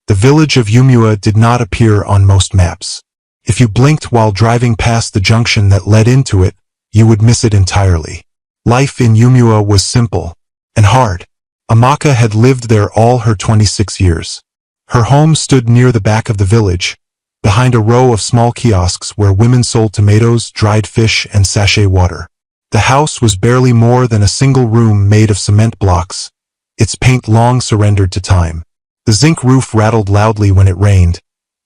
The village of Umua did not appear on most maps. If you blinked while driving past the junction that led into it, you would miss it entirely. Life in Umua was simple and hard. Amaka had lived there all her 26 years. Her home stood near the back of the village, behind a row of small kiosks where women sold tomatoes, dried fish, and sachet water. The house was barely more than a single room made of cement blocks, its paint long surrendered to time. The zinc roof rattled loudly when it rained,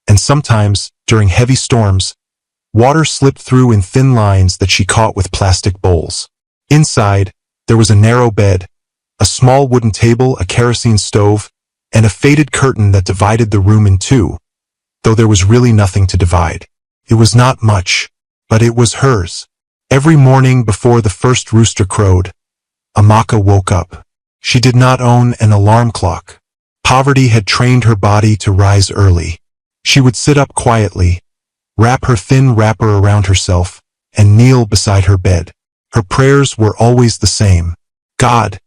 and sometimes, during heavy storms, water slipped through in thin lines that she caught with plastic bowls. Inside, there was a narrow bed, a small wooden table, a kerosene stove, and a faded curtain that divided the room in two, though there was really nothing to divide. It was not much, but it was hers. Every morning before the first rooster crowed, Amaka woke up. She did not own an alarm clock. Poverty had trained her body to rise early. She would sit up quietly, wrap her thin wrapper around herself, and kneel beside her bed. Her prayers were always the same. God,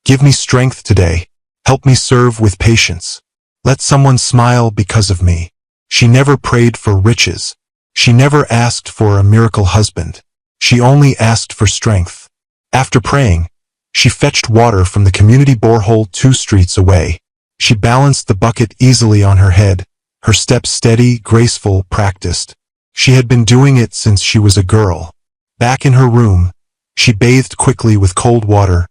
give me strength today. Help me serve with patience. Let someone smile because of me. She never prayed for riches. She never asked for a miracle husband. She only asked for strength. After praying, she fetched water from the community borehole 2 streets away. She balanced the bucket easily on her head, her steps steady, graceful, practiced. She had been doing it since she was a girl. Back in her room, she bathed quickly with cold water,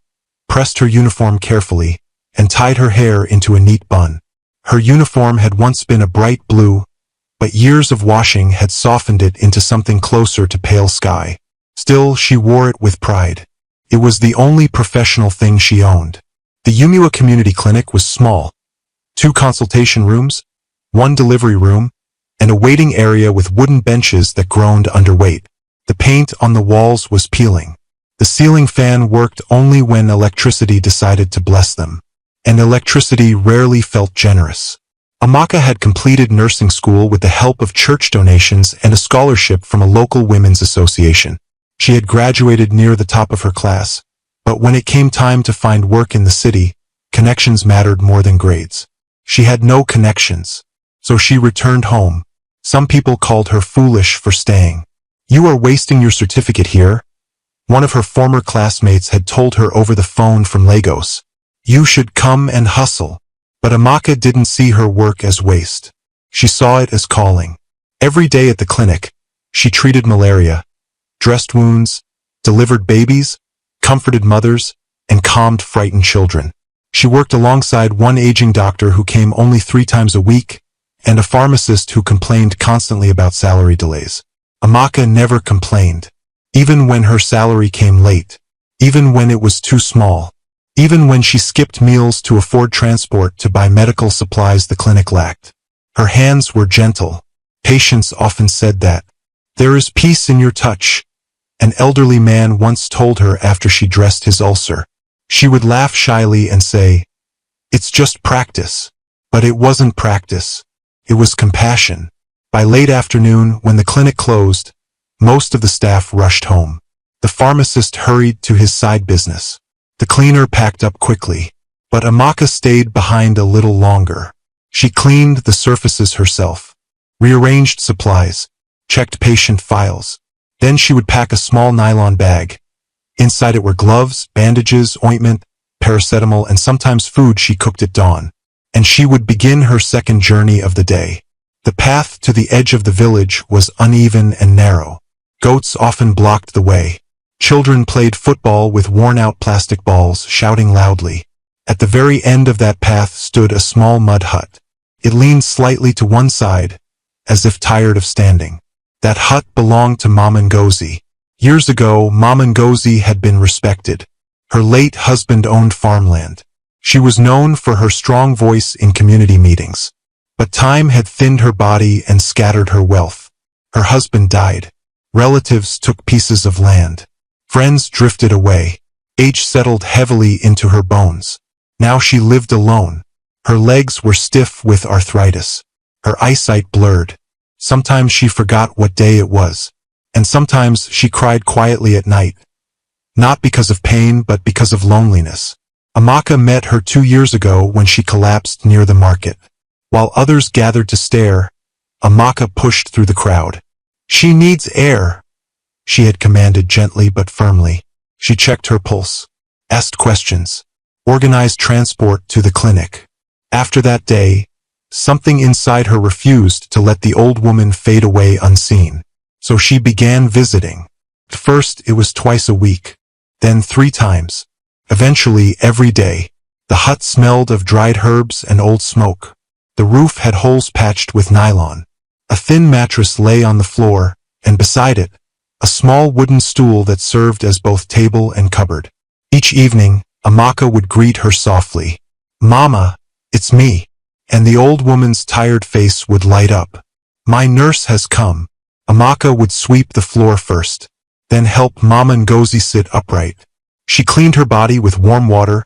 pressed her uniform carefully, and tied her hair into a neat bun. Her uniform had once been a bright blue, but years of washing had softened it into something closer to pale sky. Still, she wore it with pride. It was the only professional thing she owned. The Umua Community Clinic was small. 2 consultation rooms, 1 delivery room, and a waiting area with wooden benches that groaned under weight. The paint on the walls was peeling. The ceiling fan worked only when electricity decided to bless them. And electricity rarely felt generous. Amaka had completed nursing school with the help of church donations and a scholarship from a local women's association. She had graduated near the top of her class, but when it came time to find work in the city, connections mattered more than grades. She had no connections, so she returned home. Some people called her foolish for staying. "You are wasting your certificate here," one of her former classmates had told her over the phone from Lagos. "You should come and hustle." But Amaka didn't see her work as waste. She saw it as calling. Every day at the clinic, she treated malaria, dressed wounds, delivered babies, comforted mothers, and calmed frightened children. She worked alongside one aging doctor who came only 3 times a week, and a pharmacist who complained constantly about salary delays. Amaka never complained, even when her salary came late, even when it was too small, even when she skipped meals to afford transport to buy medical supplies the clinic lacked. Her hands were gentle. Patients often said that. "There is peace in your touch," an elderly man once told her after she dressed his ulcer. She would laugh shyly and say, "It's just practice." But it wasn't practice. It was compassion. By late afternoon, when the clinic closed, most of the staff rushed home. The pharmacist hurried to his side business. The cleaner packed up quickly. But Amaka stayed behind a little longer. She cleaned the surfaces herself, rearranged supplies, checked patient files. Then she would pack a small nylon bag. Inside it were gloves, bandages, ointment, paracetamol, and sometimes food she cooked at dawn. And she would begin her second journey of the day. The path to the edge of the village was uneven and narrow. Goats often blocked the way. Children played football with worn-out plastic balls, shouting loudly. At the very end of that path stood a small mud hut. It leaned slightly to one side, as if tired of standing. That hut belonged to Mama Ngozi. Years ago, Mama Ngozi had been respected. Her late husband owned farmland. She was known for her strong voice in community meetings. But time had thinned her body and scattered her wealth. Her husband died. Relatives took pieces of land. Friends drifted away. Age settled heavily into her bones. Now she lived alone. Her legs were stiff with arthritis. Her eyesight blurred. Sometimes she forgot what day it was. And sometimes she cried quietly at night. Not because of pain, but because of loneliness. Amaka met her 2 years ago when she collapsed near the market. While others gathered to stare, Amaka pushed through the crowd. "She needs air," she had commanded gently but firmly. She checked her pulse, asked questions, organized transport to the clinic. After that day, something inside her refused to let the old woman fade away unseen. So she began visiting. At first it was twice a week, then 3 times, eventually every day. The hut smelled of dried herbs and old smoke. The roof had holes patched with nylon. A thin mattress lay on the floor, and beside it, a small wooden stool that served as both table and cupboard. Each evening, Amaka would greet her softly. "Mama, it's me." And the old woman's tired face would light up. "My nurse has come." Amaka would sweep the floor first, then help Mama Ngozi sit upright. She cleaned her body with warm water,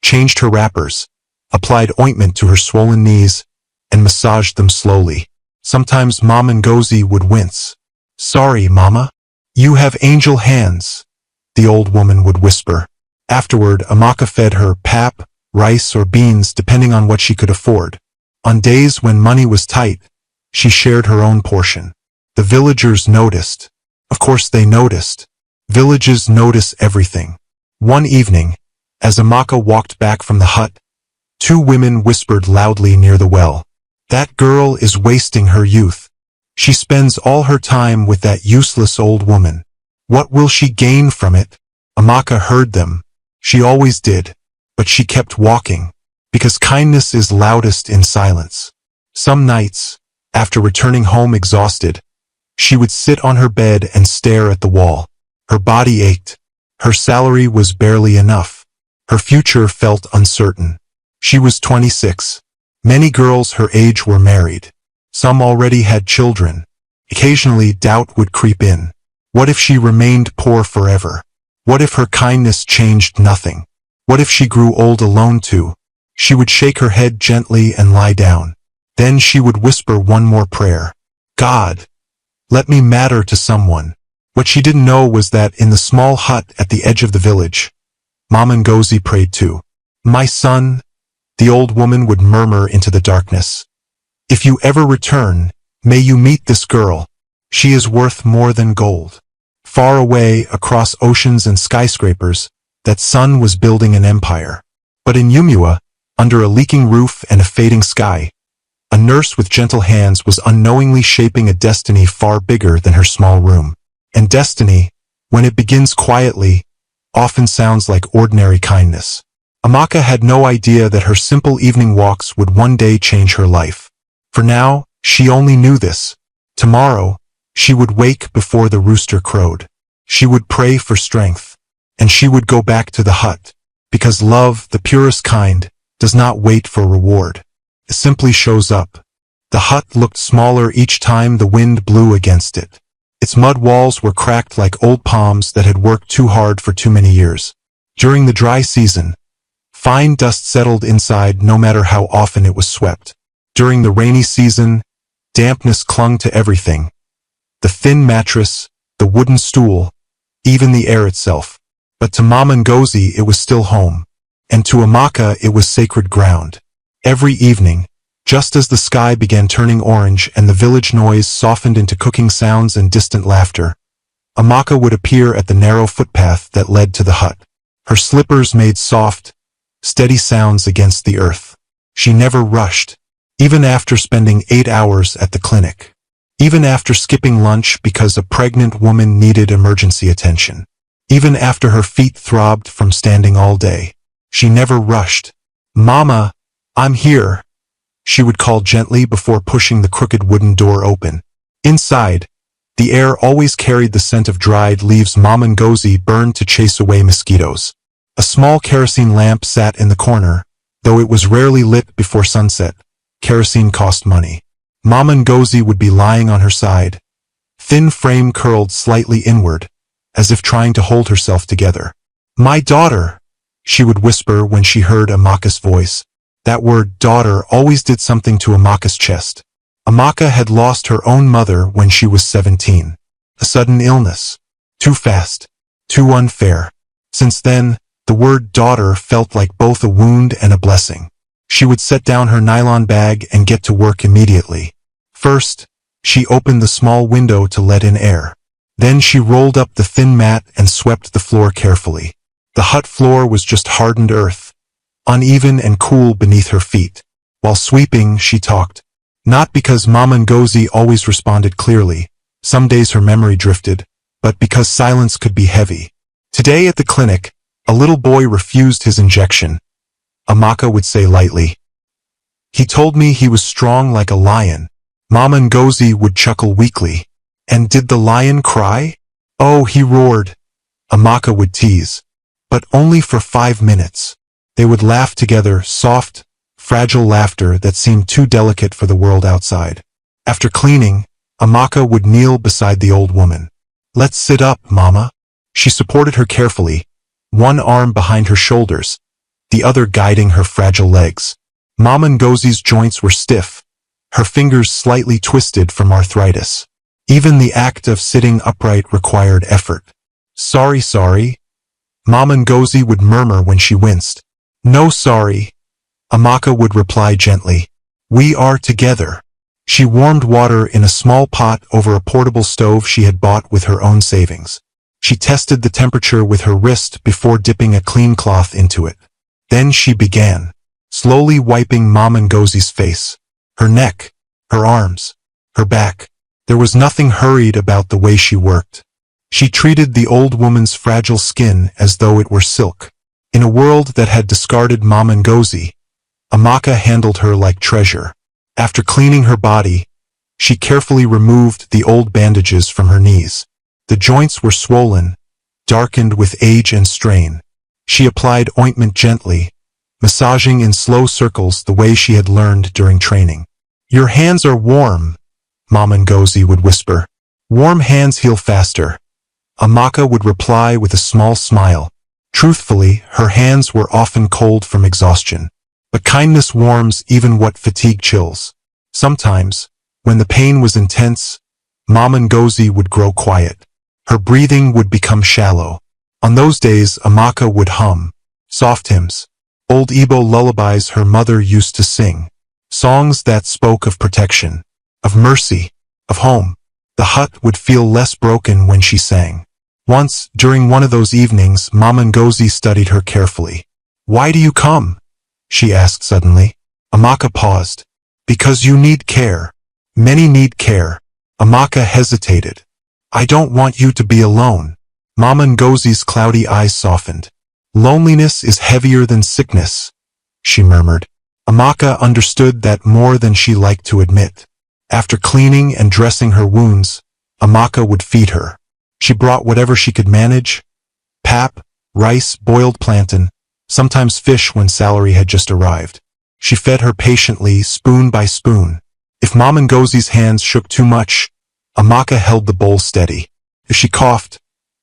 changed her wrappers, applied ointment to her swollen knees, and massaged them slowly. Sometimes Mama Ngozi would wince. "Sorry, Mama. You have angel hands," the old woman would whisper. Afterward, Amaka fed her pap, rice, or beans depending on what she could afford. On days when money was tight, she shared her own portion. The villagers noticed. Of course they noticed. Villages notice everything. One evening, as Amaka walked back from the hut, 2 women whispered loudly near the well. "That girl is wasting her youth. She spends all her time with that useless old woman. What will she gain from it?" Amaka heard them. She always did. But she kept walking, because kindness is loudest in silence. Some nights, after returning home exhausted, she would sit on her bed and stare at the wall. Her body ached. Her salary was barely enough. Her future felt uncertain. She was 26. Many girls her age were married. Some already had children. Occasionally doubt would creep in. What if she remained poor forever? What if her kindness changed nothing? What if she grew old alone too? She would shake her head gently and lie down. Then she would whisper one more prayer. "God, let me matter to someone." What she didn't know was that in the small hut at the edge of the village, Mama Ngozi prayed too. "My son," the old woman would murmur into the darkness, "if you ever return, may you meet this girl. She is worth more than gold." Far away, across oceans and skyscrapers, that son was building an empire. But in Yumua, under a leaking roof and a fading sky, a nurse with gentle hands was unknowingly shaping a destiny far bigger than her small room. And destiny, when it begins quietly, often sounds like ordinary kindness. Amaka had no idea that her simple evening walks would one day change her life. For now, she only knew this. Tomorrow, she would wake before the rooster crowed. She would pray for strength. And she would go back to the hut, because love, the purest kind, does not wait for reward. It simply shows up. The hut looked smaller each time the wind blew against it. Its mud walls were cracked like old palms that had worked too hard for too many years. During the dry season, fine dust settled inside no matter how often it was swept. During the rainy season, dampness clung to everything. The thin mattress, the wooden stool, even the air itself. But to Mama Ngozi it was still home, and to Amaka it was sacred ground. Every evening, just as the sky began turning orange and the village noise softened into cooking sounds and distant laughter, Amaka would appear at the narrow footpath that led to the hut. Her slippers made soft, steady sounds against the earth. She never rushed, even after spending 8 hours at the clinic. Even after skipping lunch because a pregnant woman needed emergency attention. Even after her feet throbbed from standing all day. She never rushed. "Mama, I'm here," she would call gently before pushing the crooked wooden door open. Inside, the air always carried the scent of dried leaves Mama Ngozi burned to chase away mosquitoes. A small kerosene lamp sat in the corner, though it was rarely lit before sunset. Kerosene cost money. Mama Ngozi would be lying on her side, thin frame curled slightly inward, as if trying to hold herself together. "My daughter," she would whisper when she heard Amaka's voice. That word daughter always did something to Amaka's chest. Amaka had lost her own mother when she was 17. A sudden illness. Too fast. Too unfair. Since then, the word daughter felt like both a wound and a blessing. She would set down her nylon bag and get to work immediately. First, she opened the small window to let in air. Then she rolled up the thin mat and swept the floor carefully. The hut floor was just hardened earth, uneven and cool beneath her feet. While sweeping, she talked. Not because Mama Ngozi always responded clearly. Some days her memory drifted, but because silence could be heavy. Today at the clinic, a little boy refused his injection. Amaka would say lightly. He told me he was strong like a lion. Mama Ngozi would chuckle weakly. And did the lion cry? Oh, he roared. Amaka would tease. But only for 5 minutes. They would laugh together, soft, fragile laughter that seemed too delicate for the world outside. After cleaning, Amaka would kneel beside the old woman. Let's sit up, Mama. She supported her carefully, one arm behind her shoulders, the other guiding her fragile legs. Mama Ngozi's joints were stiff, her fingers slightly twisted from arthritis. Even the act of sitting upright required effort. Sorry. Mama Ngozi would murmur when she winced. No sorry. Amaka would reply gently. We are together. She warmed water in a small pot over a portable stove she had bought with her own savings. She tested the temperature with her wrist before dipping a clean cloth into it. Then she began, slowly wiping Mama Ngozi's face, her neck, her arms, her back. There was nothing hurried about the way she worked. She treated the old woman's fragile skin as though it were silk. In a world that had discarded Mama Ngozi, Amaka handled her like treasure. After cleaning her body, she carefully removed the old bandages from her knees. The joints were swollen, darkened with age and strain. She applied ointment gently, massaging in slow circles the way she had learned during training. Your hands are warm, Mama Ngozi would whisper. Warm hands heal faster. Amaka would reply with a small smile. Truthfully, her hands were often cold from exhaustion. But kindness warms even what fatigue chills. Sometimes, when the pain was intense, Mama Ngozi would grow quiet. Her breathing would become shallow. On those days, Amaka would hum soft hymns, old Igbo lullabies her mother used to sing, songs that spoke of protection, of mercy, of home. The hut would feel less broken when she sang. Once, during one of those evenings, Mama Ngozi studied her carefully. Why do you come? She asked suddenly. Amaka paused. Because you need care. Many need care. Amaka hesitated. I don't want you to be alone. Mama Ngozi's cloudy eyes softened. Loneliness is heavier than sickness, she murmured. Amaka understood that more than she liked to admit. After cleaning and dressing her wounds, Amaka would feed her. She brought whatever she could manage, pap, rice, boiled plantain, sometimes fish when salary had just arrived. She fed her patiently, spoon by spoon. If Mama Ngozi's hands shook too much, Amaka held the bowl steady. If she coughed,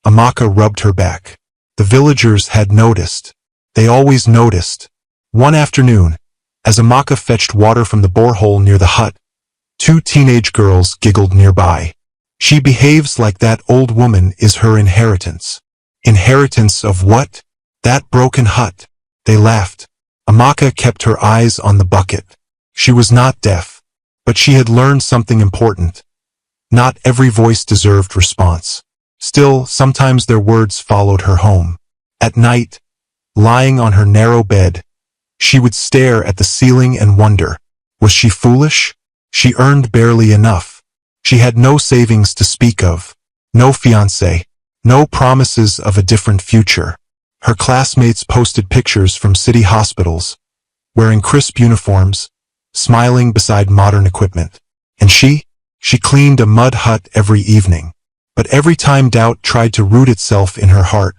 Amaka rubbed her back. The villagers had noticed. They always noticed. One afternoon, as Amaka fetched water from the borehole near the hut, 2 teenage girls giggled nearby. She behaves like that old woman is her inheritance. Inheritance of what? That broken hut. They laughed. Amaka kept her eyes on the bucket. She was not deaf, but she had learned something important. Not every voice deserved response. Still, sometimes their words followed her home. At night, lying on her narrow bed, she would stare at the ceiling and wonder, was she foolish? She earned barely enough. She had no savings to speak of, no fiancé, no promises of a different future. Her classmates posted pictures from city hospitals, wearing crisp uniforms, smiling beside modern equipment. And she cleaned a mud hut every evening. But every time doubt tried to root itself in her heart,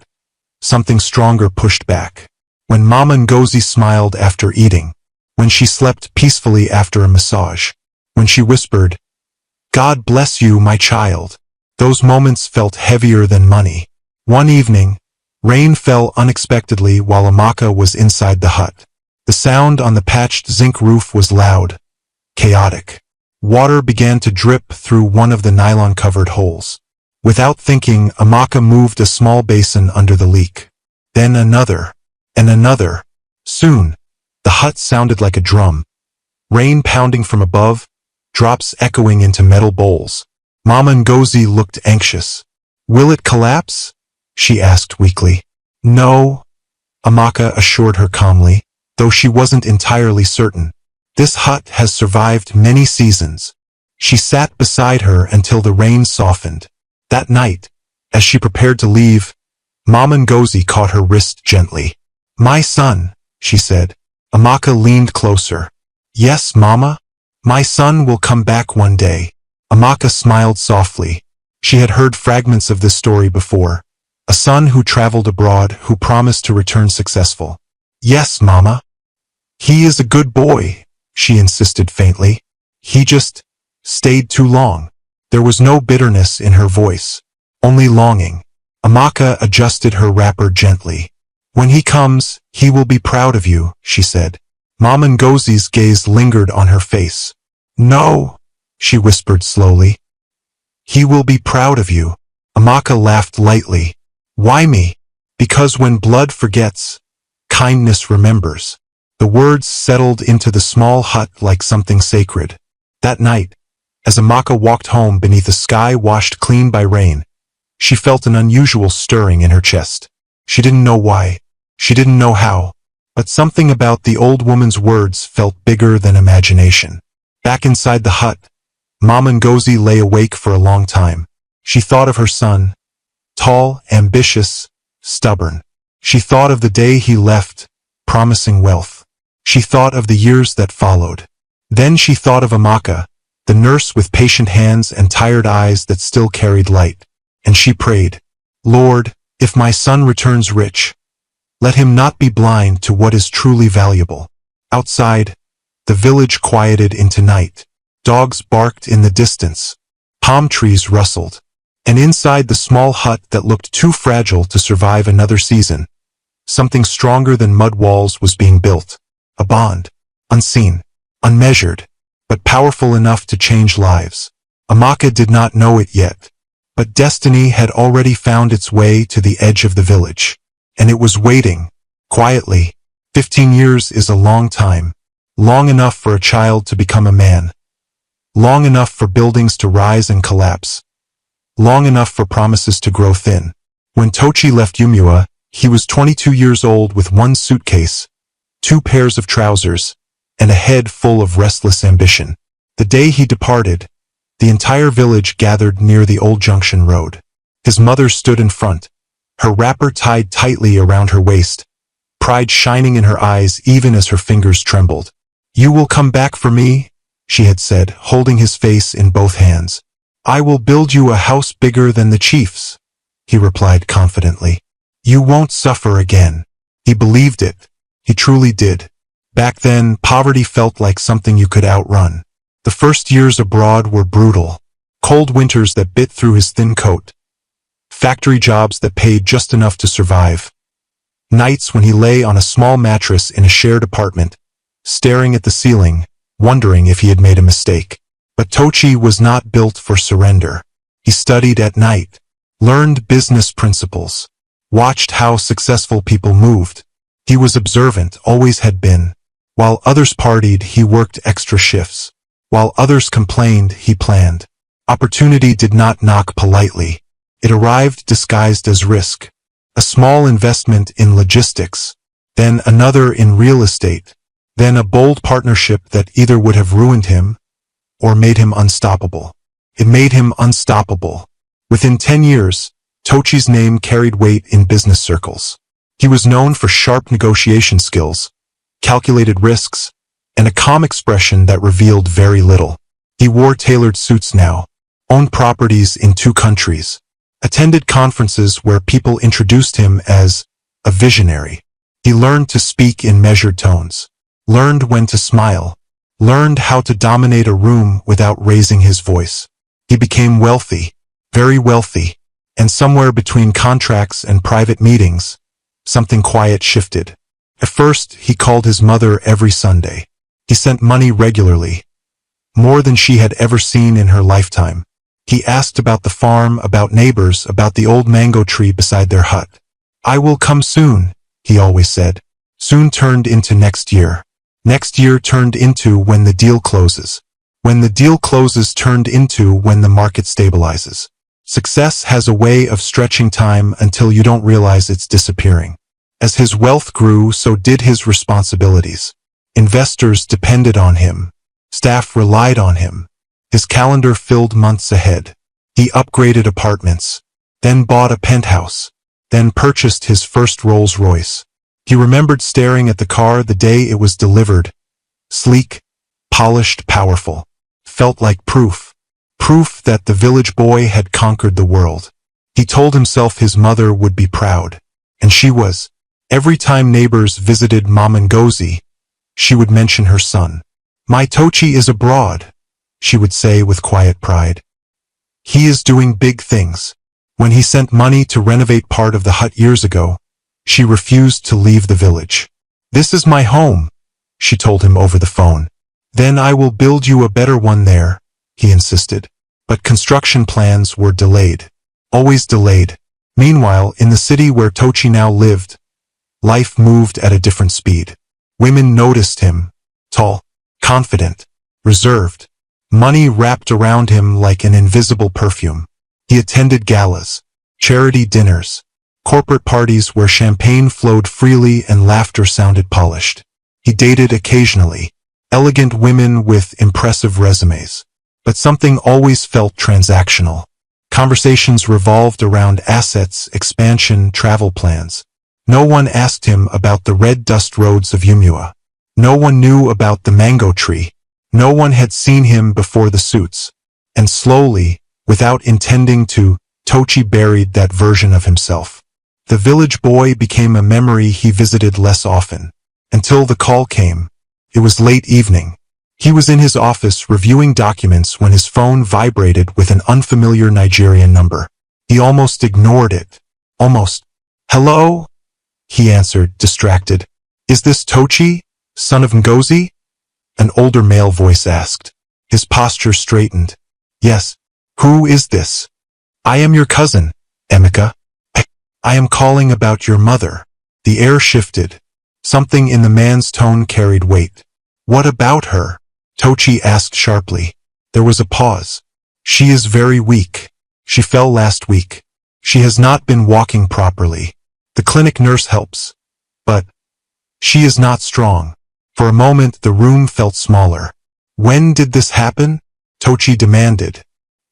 something stronger pushed back. When Mama Ngozi smiled after eating, when she slept peacefully after a massage, when she whispered, God bless you, my child, those moments felt heavier than money. One evening, rain fell unexpectedly while Amaka was inside the hut. The sound on the patched zinc roof was loud, chaotic. Water began to drip through one of the nylon-covered holes. Without thinking, Amaka moved a small basin under the leak. Then another, and another. Soon, The hut sounded like a drum. Rain pounding from above, drops echoing into metal bowls. Mama Ngozi looked anxious. "Will it collapse?" she asked weakly. "No," Amaka assured her calmly, though she wasn't entirely certain. "This hut has survived many seasons." She sat beside her until the rain softened. That night, as she prepared to leave, Mama Ngozi caught her wrist gently. "My son," she said. Amaka leaned closer. "Yes, Mama? My son will come back one day." Amaka smiled softly. She had heard fragments of this story before. A son who traveled abroad, who promised to return successful. "Yes, Mama. He is a good boy," she insisted faintly. "He just stayed too long." There was no bitterness in her voice, only longing. Amaka adjusted her wrapper gently. "When he comes, he will be proud of you," she said. Mama Ngozi's gaze lingered on her face. "No," she whispered slowly. "He will be proud of you." Amaka laughed lightly. "Why me?" "Because when blood forgets, kindness remembers." The words settled into the small hut like something sacred. That night, as Amaka walked home beneath a sky washed clean by rain, she felt an unusual stirring in her chest. She didn't know why. She didn't know how. But something about the old woman's words felt bigger than imagination. Back inside the hut, Mama Ngozi lay awake for a long time. She thought of her son, tall, ambitious, stubborn. She thought of the day he left, promising wealth. She thought of the years that followed. Then she thought of Amaka, the nurse with patient hands and tired eyes that still carried light. And she prayed, "Lord, if my son returns rich, let him not be blind to what is truly valuable." Outside, the village quieted into night. Dogs barked in the distance. Palm trees rustled. And inside the small hut that looked too fragile to survive another season, something stronger than mud walls was being built. A bond, unseen, unmeasured, but powerful enough to change lives. Amaka did not know it yet, but destiny had already found its way to the edge of the village. And it was waiting, quietly. 15 years is a long time. Long enough for a child to become a man. Long enough for buildings to rise and collapse. Long enough for promises to grow thin. When Tochi left Yumua, he was 22 years old with one suitcase, 2 pairs of trousers, and a head full of restless ambition. The day he departed, the entire village gathered near the old junction road. His mother stood in front, her wrapper tied tightly around her waist, pride shining in her eyes even as her fingers trembled. "You will come back for me," she had said, holding his face in both hands. "I will build you a house bigger than the chief's," he replied confidently. "You won't suffer again." He believed it. He truly did. Back then, poverty felt like something you could outrun. The first years abroad were brutal. Cold winters that bit through his thin coat. Factory jobs that paid just enough to survive. Nights when he lay on a small mattress in a shared apartment, staring at the ceiling, wondering if he had made a mistake. But Tochi was not built for surrender. He studied at night, learned business principles, watched how successful people moved. He was observant, always had been. While others partied, he worked extra shifts. While others complained, he planned. Opportunity did not knock politely. It arrived disguised as risk. A small investment in logistics, then another in real estate, then a bold partnership that either would have ruined him or made him unstoppable. It made him unstoppable. Within 10 years, Tochi's name carried weight in business circles. He was known for sharp negotiation skills, calculated risks, and a calm expression that revealed very little. He wore tailored suits now, owned properties in 2 countries, attended conferences where people introduced him as a visionary. He learned to speak in measured tones, learned when to smile, learned how to dominate a room without raising his voice. He became wealthy, very wealthy, and somewhere between contracts and private meetings, something quiet shifted. At first, he called his mother every Sunday. He sent money regularly, more than she had ever seen in her lifetime. He asked about the farm, about neighbors, about the old mango tree beside their hut. "I will come soon," he always said. Soon turned into next year. Next year turned into when the deal closes. When the deal closes turned into when the market stabilizes. Success has a way of stretching time until you don't realize it's disappearing. As his wealth grew, so did his responsibilities. Investors depended on him. Staff relied on him. His calendar filled months ahead. He upgraded apartments, then bought a penthouse, then purchased his first Rolls-Royce. He remembered staring at the car the day it was delivered. Sleek, polished, powerful. Felt like proof. Proof that the village boy had conquered the world. He told himself his mother would be proud. And she was. Every time neighbors visited Mom Ngozi, she would mention her son. "My Tochi is abroad," she would say with quiet pride. "He is doing big things." When he sent money to renovate part of the hut years ago, she refused to leave the village. "This is my home," she told him over the phone. "Then I will build you a better one there," he insisted. But construction plans were delayed. Always delayed. Meanwhile, in the city where Tochi now lived, life moved at a different speed. Women noticed him. Tall, confident, reserved. Money wrapped around him like an invisible perfume. He attended galas, charity dinners, corporate parties where champagne flowed freely and laughter sounded polished. He dated occasionally, elegant women with impressive resumes. But something always felt transactional. Conversations revolved around assets, expansion, travel plans. No one asked him about the red dust roads of Umua. No one knew about the mango tree. No one had seen him before the suits. And slowly, without intending to, Tochi buried that version of himself. The village boy became a memory he visited less often. Until the call came. It was late evening. He was in his office reviewing documents when his phone vibrated with an unfamiliar Nigerian number. He almost ignored it. Almost. "Hello?" he answered, distracted. "Is this Tochi, son of Ngozi?" An older male voice asked. His posture straightened. "Yes. Who is this?" "I am your cousin, Emeka. I am calling about your mother." The air shifted. Something in the man's tone carried weight. "What about her?" Tochi asked sharply. There was a pause. "She is very weak. She fell last week. She has not been walking properly. The clinic nurse helps. But she is not strong." For a moment the room felt smaller. "When did this happen?" Tochi demanded.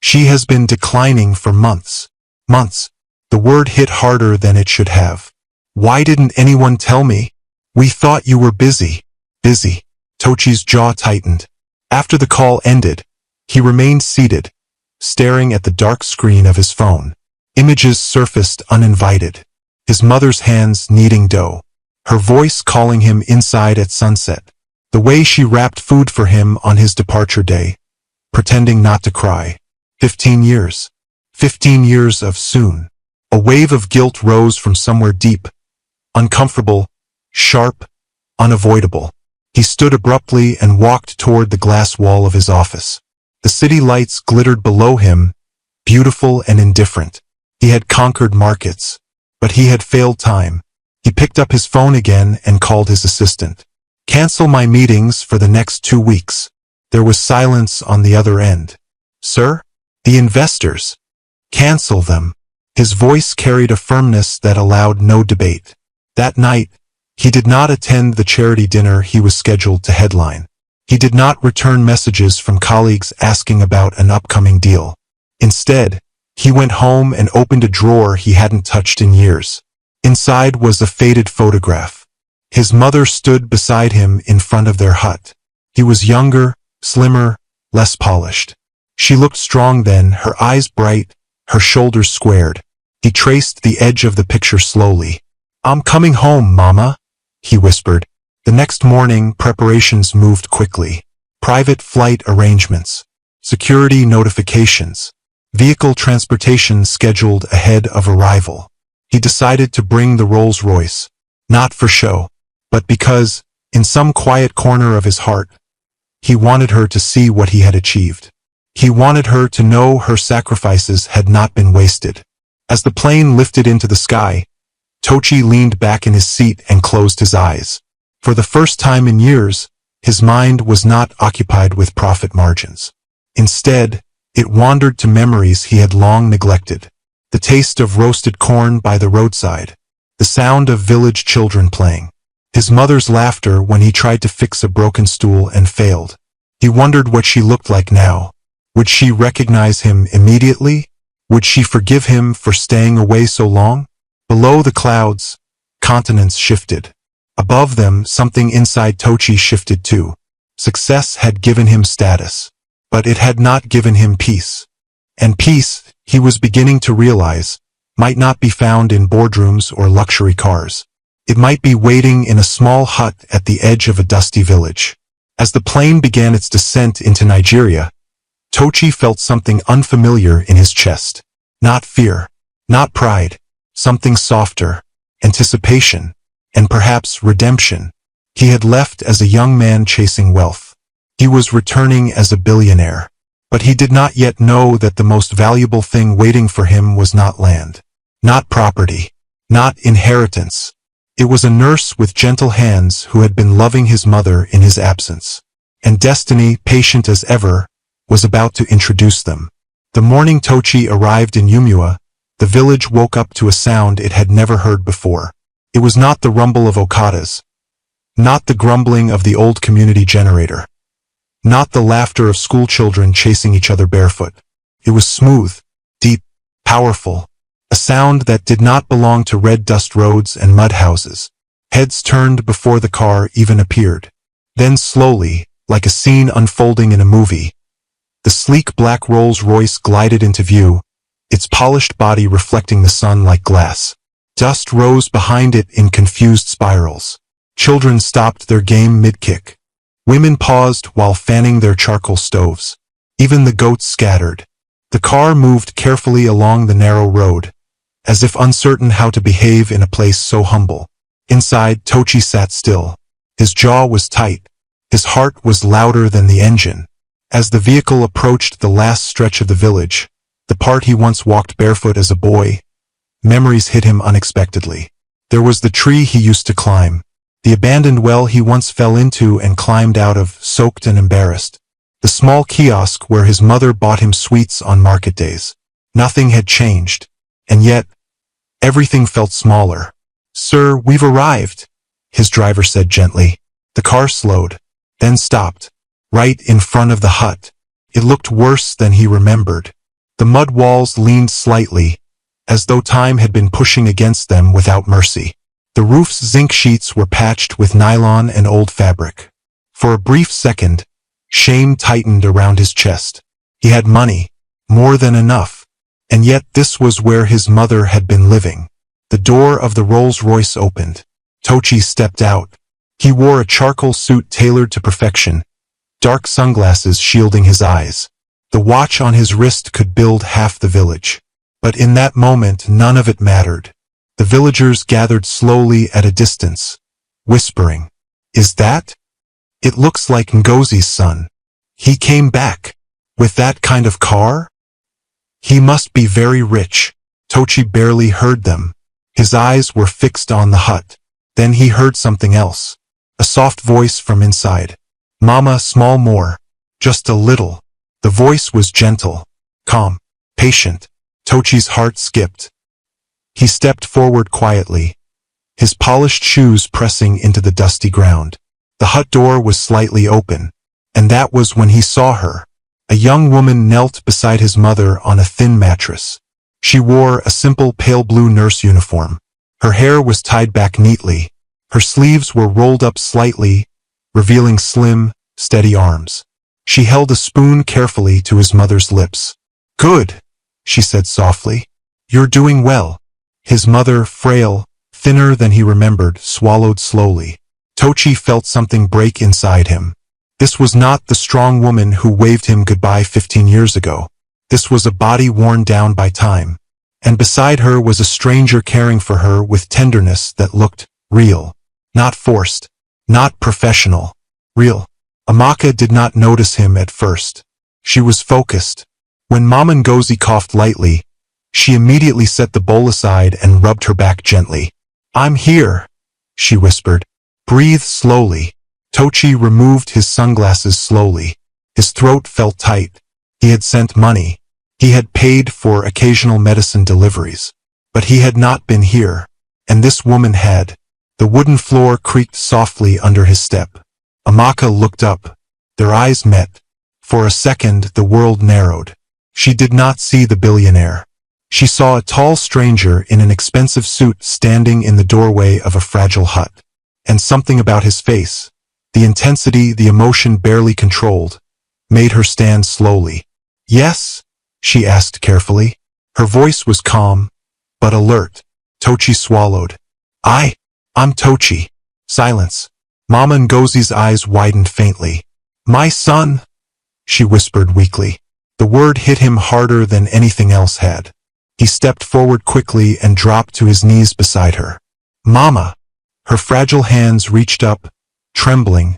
"She has been declining for months." Months. The word hit harder than it should have. "Why didn't anyone tell me? We thought you were busy." Busy. Tochi's jaw tightened. After the call ended, he remained seated, staring at the dark screen of his phone. Images surfaced uninvited. His mother's hands kneading dough. Her voice calling him inside at sunset. The way she wrapped food for him on his departure day. Pretending not to cry. 15 years. 15 years of soon. A wave of guilt rose from somewhere deep. Uncomfortable, sharp, unavoidable. He stood abruptly and walked toward the glass wall of his office. The city lights glittered below him, beautiful and indifferent. He had conquered markets, but he had failed time. He picked up his phone again and called his assistant. "Cancel my meetings for the next 2 weeks." There was silence on the other end. "Sir? The investors. Cancel them." His voice carried a firmness that allowed no debate. That night, he did not attend the charity dinner he was scheduled to headline. He did not return messages from colleagues asking about an upcoming deal. Instead, he went home and opened a drawer he hadn't touched in years. Inside was a faded photograph. His mother stood beside him in front of their hut. He was younger, slimmer, less polished. She looked strong then, her eyes bright, her shoulders squared. He traced the edge of the picture slowly. "I'm coming home, Mama," he whispered. The next morning, preparations moved quickly. Private flight arrangements, security notifications, vehicle transportation scheduled ahead of arrival. He decided to bring the Rolls-Royce, not for show, but because, in some quiet corner of his heart, he wanted her to see what he had achieved. He wanted her to know her sacrifices had not been wasted. As the plane lifted into the sky, Tochi leaned back in his seat and closed his eyes. For the first time in years, His mind was not occupied with profit margins. Instead, it wandered to memories he had long neglected. The taste of roasted corn by the roadside. The sound of village children playing. His mother's laughter when he tried to fix a broken stool and failed. He wondered what she looked like now. Would she recognize him immediately? Would she forgive him for staying away so long? Below the clouds, continents shifted. Above them, something inside Tochi shifted too. Success had given him status, but it had not given him peace. And peace, he was beginning to realize, might not be found in boardrooms or luxury cars. It might be waiting in a small hut at the edge of a dusty village. As the plane began its descent into Nigeria, Tochi felt something unfamiliar in his chest. Not fear, not pride, something softer, anticipation, and perhaps redemption. He had left as a young man chasing wealth. He was returning as a billionaire. But he did not yet know that the most valuable thing waiting for him was not land, not property, not inheritance. It was a nurse with gentle hands who had been loving his mother in his absence. And destiny, patient as ever, was about to introduce them. The morning Tochi arrived in Yumua, the village woke up to a sound it had never heard before. It was not the rumble of Okadas, not the grumbling of the old community generator, not the laughter of schoolchildren chasing each other barefoot. It was smooth, deep, powerful, a sound that did not belong to red dust roads and mud houses. Heads turned before the car even appeared. Then slowly, like a scene unfolding in a movie, the sleek black Rolls-Royce glided into view, its polished body reflecting the sun like glass. Dust rose behind it in confused spirals. Children stopped their game mid-kick. Women paused while fanning their charcoal stoves. Even the goats scattered. The car moved carefully along the narrow road, as if uncertain how to behave in a place so humble. Inside, Tochi sat still. His jaw was tight. His heart was louder than the engine. As the vehicle approached the last stretch of the village, the part he once walked barefoot as a boy, memories hit him unexpectedly. There was the tree he used to climb, the abandoned well he once fell into and climbed out of, soaked and embarrassed, the small kiosk where his mother bought him sweets on market days. Nothing had changed, and yet, everything felt smaller. "Sir, we've arrived," his driver said gently. The car slowed, then stopped, right in front of the hut. It looked worse than he remembered. The mud walls leaned slightly, as though time had been pushing against them without mercy. The roof's zinc sheets were patched with nylon and old fabric. For a brief second, shame tightened around his chest. He had money, more than enough, and yet this was where his mother had been living. The door of the Rolls-Royce opened. Tochi stepped out. He wore a charcoal suit tailored to perfection, dark sunglasses shielding his eyes. The watch on his wrist could build half the village. But in that moment, none of it mattered. The villagers gathered slowly at a distance, whispering, "Is that? It looks like Ngozi's son. He came back. With that kind of car? He must be very rich." Tochi barely heard them. His eyes were fixed on the hut. Then he heard something else. A soft voice from inside. "Mama, small more. Just a little." The voice was gentle, calm, patient. Tochi's heart skipped. He stepped forward quietly, his polished shoes pressing into the dusty ground. The hut door was slightly open, and that was when he saw her. A young woman knelt beside his mother on a thin mattress. She wore a simple pale blue nurse uniform. Her hair was tied back neatly. Her sleeves were rolled up slightly, revealing slim, steady arms. She held a spoon carefully to his mother's lips. "Good," she said softly. "You're doing well." His mother, frail, thinner than he remembered, swallowed slowly. Tochi felt something break inside him. This was not the strong woman who waved him goodbye 15 years ago. This was a body worn down by time. And beside her was a stranger caring for her with tenderness that looked real. Not forced. Not professional. Real. Amaka did not notice him at first. She was focused. When Mama Ngozi coughed lightly, she immediately set the bowl aside and rubbed her back gently. "I'm here," she whispered. "Breathe slowly." Tochi removed his sunglasses slowly. His throat felt tight. He had sent money. He had paid for occasional medicine deliveries. But he had not been here. And this woman had. The wooden floor creaked softly under his step. Amaka looked up. Their eyes met. For a second the world narrowed. She did not see the billionaire. She saw a tall stranger in an expensive suit standing in the doorway of a fragile hut. And something about his face, the intensity, the emotion barely controlled, made her stand slowly. "Yes?" she asked carefully. Her voice was calm, but alert. Tochi swallowed. I'm Tochi." Silence. Mama Ngozi's eyes widened faintly. "My son," she whispered weakly. The word hit him harder than anything else had. He stepped forward quickly and dropped to his knees beside her. "Mama." Her fragile hands reached up, trembling,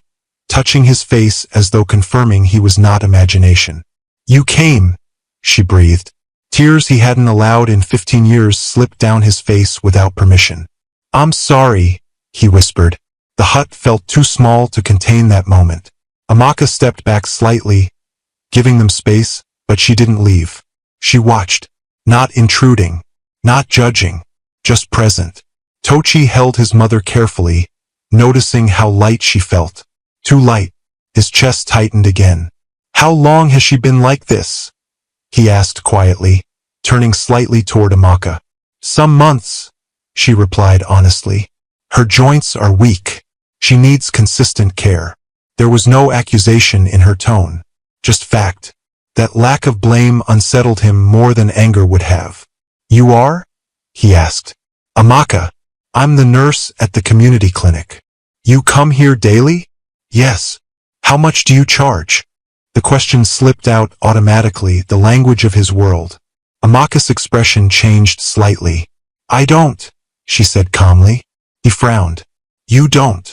touching his face as though confirming he was not imagination. "You came," she breathed. Tears he hadn't allowed in 15 years slipped down his face without permission. "I'm sorry," he whispered. The hut felt too small to contain that moment. Amaka stepped back slightly, giving them space, but she didn't leave. She watched, not intruding, not judging, just present. Tochi held his mother carefully, noticing how light she felt. Too light. His chest tightened again. "How long has she been like this?" he asked quietly, turning slightly toward Amaka. "Some months," she replied honestly. "Her joints are weak. She needs consistent care." There was no accusation in her tone, just fact. That lack of blame unsettled him more than anger would have. "You are?" he asked. "Amaka. I'm the nurse at the community clinic." "You come here daily?" "Yes." "How much do you charge?" The question slipped out automatically, the language of his world. Amaka's expression changed slightly. "I don't," she said calmly. He frowned. "You don't."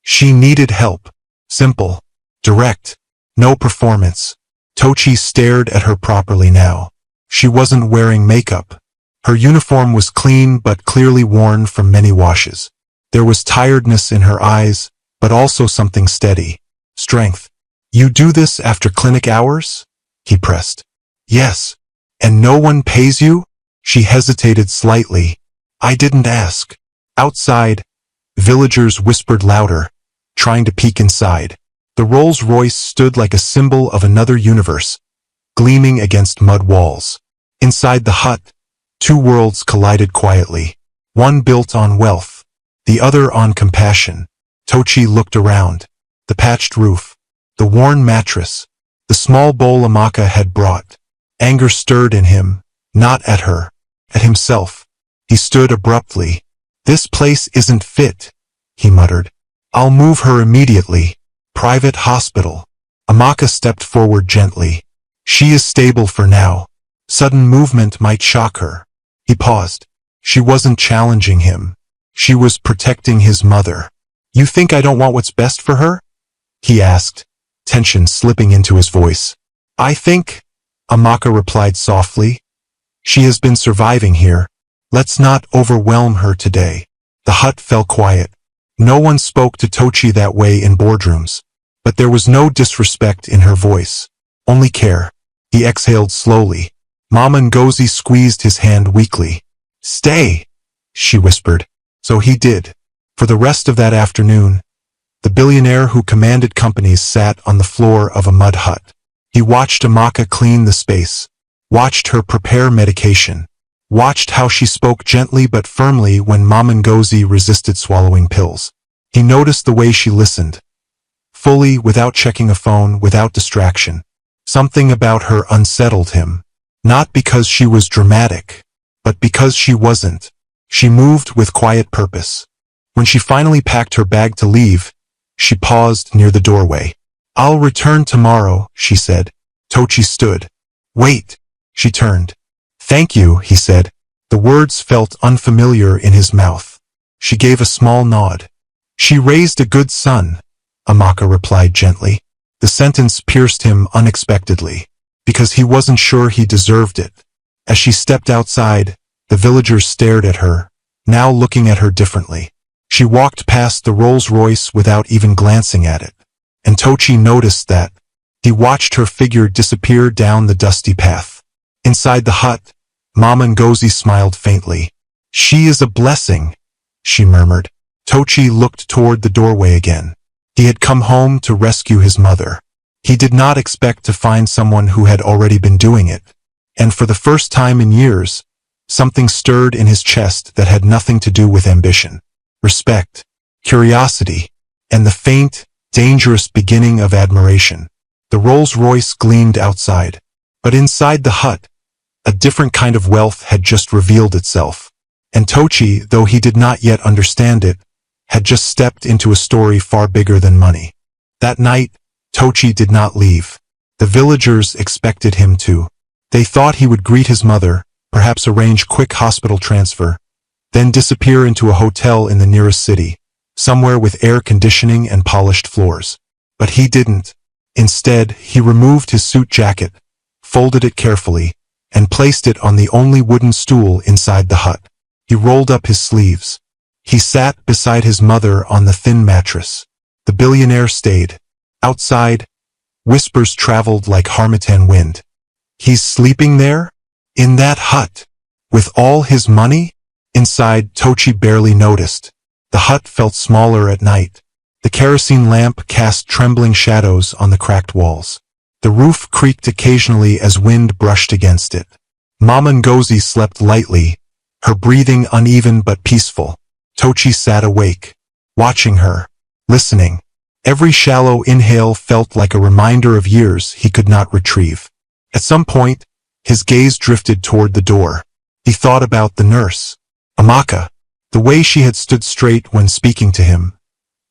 She needed help. Simple. Direct. No performance. Tochi stared at her properly now. She wasn't wearing makeup. Her uniform was clean but clearly worn from many washes. There was tiredness in her eyes, but also something steady. Strength. "You do this after clinic hours?" he pressed. "Yes." "And no one pays you?" She hesitated slightly. "I didn't ask." Outside, villagers whispered louder, trying to peek inside. The Rolls-Royce stood like a symbol of another universe, gleaming against mud walls. Inside the hut, two worlds collided quietly, one built on wealth, the other on compassion. Tochi looked around. The patched roof, the worn mattress, the small bowl Amaka had brought. Anger stirred in him, not at her, at himself. He stood abruptly. "This place isn't fit," he muttered. "I'll move her immediately. Private hospital." Amaka stepped forward gently. "She is stable for now. Sudden movement might shock her." He paused. She wasn't challenging him. She was protecting his mother. "You think I don't want what's best for her?" he asked, tension slipping into his voice. "I think," Amaka replied softly, "she has been surviving here. Let's not overwhelm her today." The hut fell quiet. No one spoke to Tochi that way in boardrooms. But there was no disrespect in her voice. Only care. He exhaled slowly. Mama Ngozi squeezed his hand weakly. "Stay," she whispered. So he did. For the rest of that afternoon, the billionaire who commanded companies sat on the floor of a mud hut. He watched Amaka clean the space, watched her prepare medication, watched how she spoke gently but firmly when Mama Ngozi resisted swallowing pills. He noticed the way she listened, fully, without checking a phone, without distraction. Something about her unsettled him, not because she was dramatic, but because she wasn't. She moved with quiet purpose. When she finally packed her bag to leave, she paused near the doorway. "I'll return tomorrow," she said. Tochi stood. "Wait." She turned. "Thank you," he said. The words felt unfamiliar in his mouth. She gave a small nod. "She raised a good son," Amaka replied gently. The sentence pierced him unexpectedly, because he wasn't sure he deserved it. As she stepped outside, the villagers stared at her, now looking at her differently. She walked past the Rolls-Royce without even glancing at it, and Tochi noticed that. He watched her figure disappear down the dusty path. Inside the hut, Mama Ngozi smiled faintly. "She is a blessing," she murmured. Tochi looked toward the doorway again. He had come home to rescue his mother. He did not expect to find someone who had already been doing it, and for the first time in years, something stirred in his chest that had nothing to do with ambition, respect, curiosity, and the faint, dangerous beginning of admiration. The Rolls-Royce gleamed outside, but inside the hut, a different kind of wealth had just revealed itself. And Tochi, though he did not yet understand it, had just stepped into a story far bigger than money. That night, Tochi did not leave. The villagers expected him to. They thought he would greet his mother, perhaps arrange quick hospital transfer, then disappear into a hotel in the nearest city, somewhere with air conditioning and polished floors. But he didn't. Instead, he removed his suit jacket, folded it carefully, and placed it on the only wooden stool inside the hut. He rolled up his sleeves. He sat beside his mother on the thin mattress. The billionaire stayed. Outside, whispers traveled like harmattan wind. "He's sleeping there? In that hut? With all his money?" Inside, Tochi barely noticed. The hut felt smaller at night. The kerosene lamp cast trembling shadows on the cracked walls. The roof creaked occasionally as wind brushed against it. Mama Ngozi slept lightly, her breathing uneven but peaceful. Tochi sat awake, watching her, listening. Every shallow inhale felt like a reminder of years he could not retrieve. At some point, his gaze drifted toward the door. He thought about the nurse, Amaka, the way she had stood straight when speaking to him.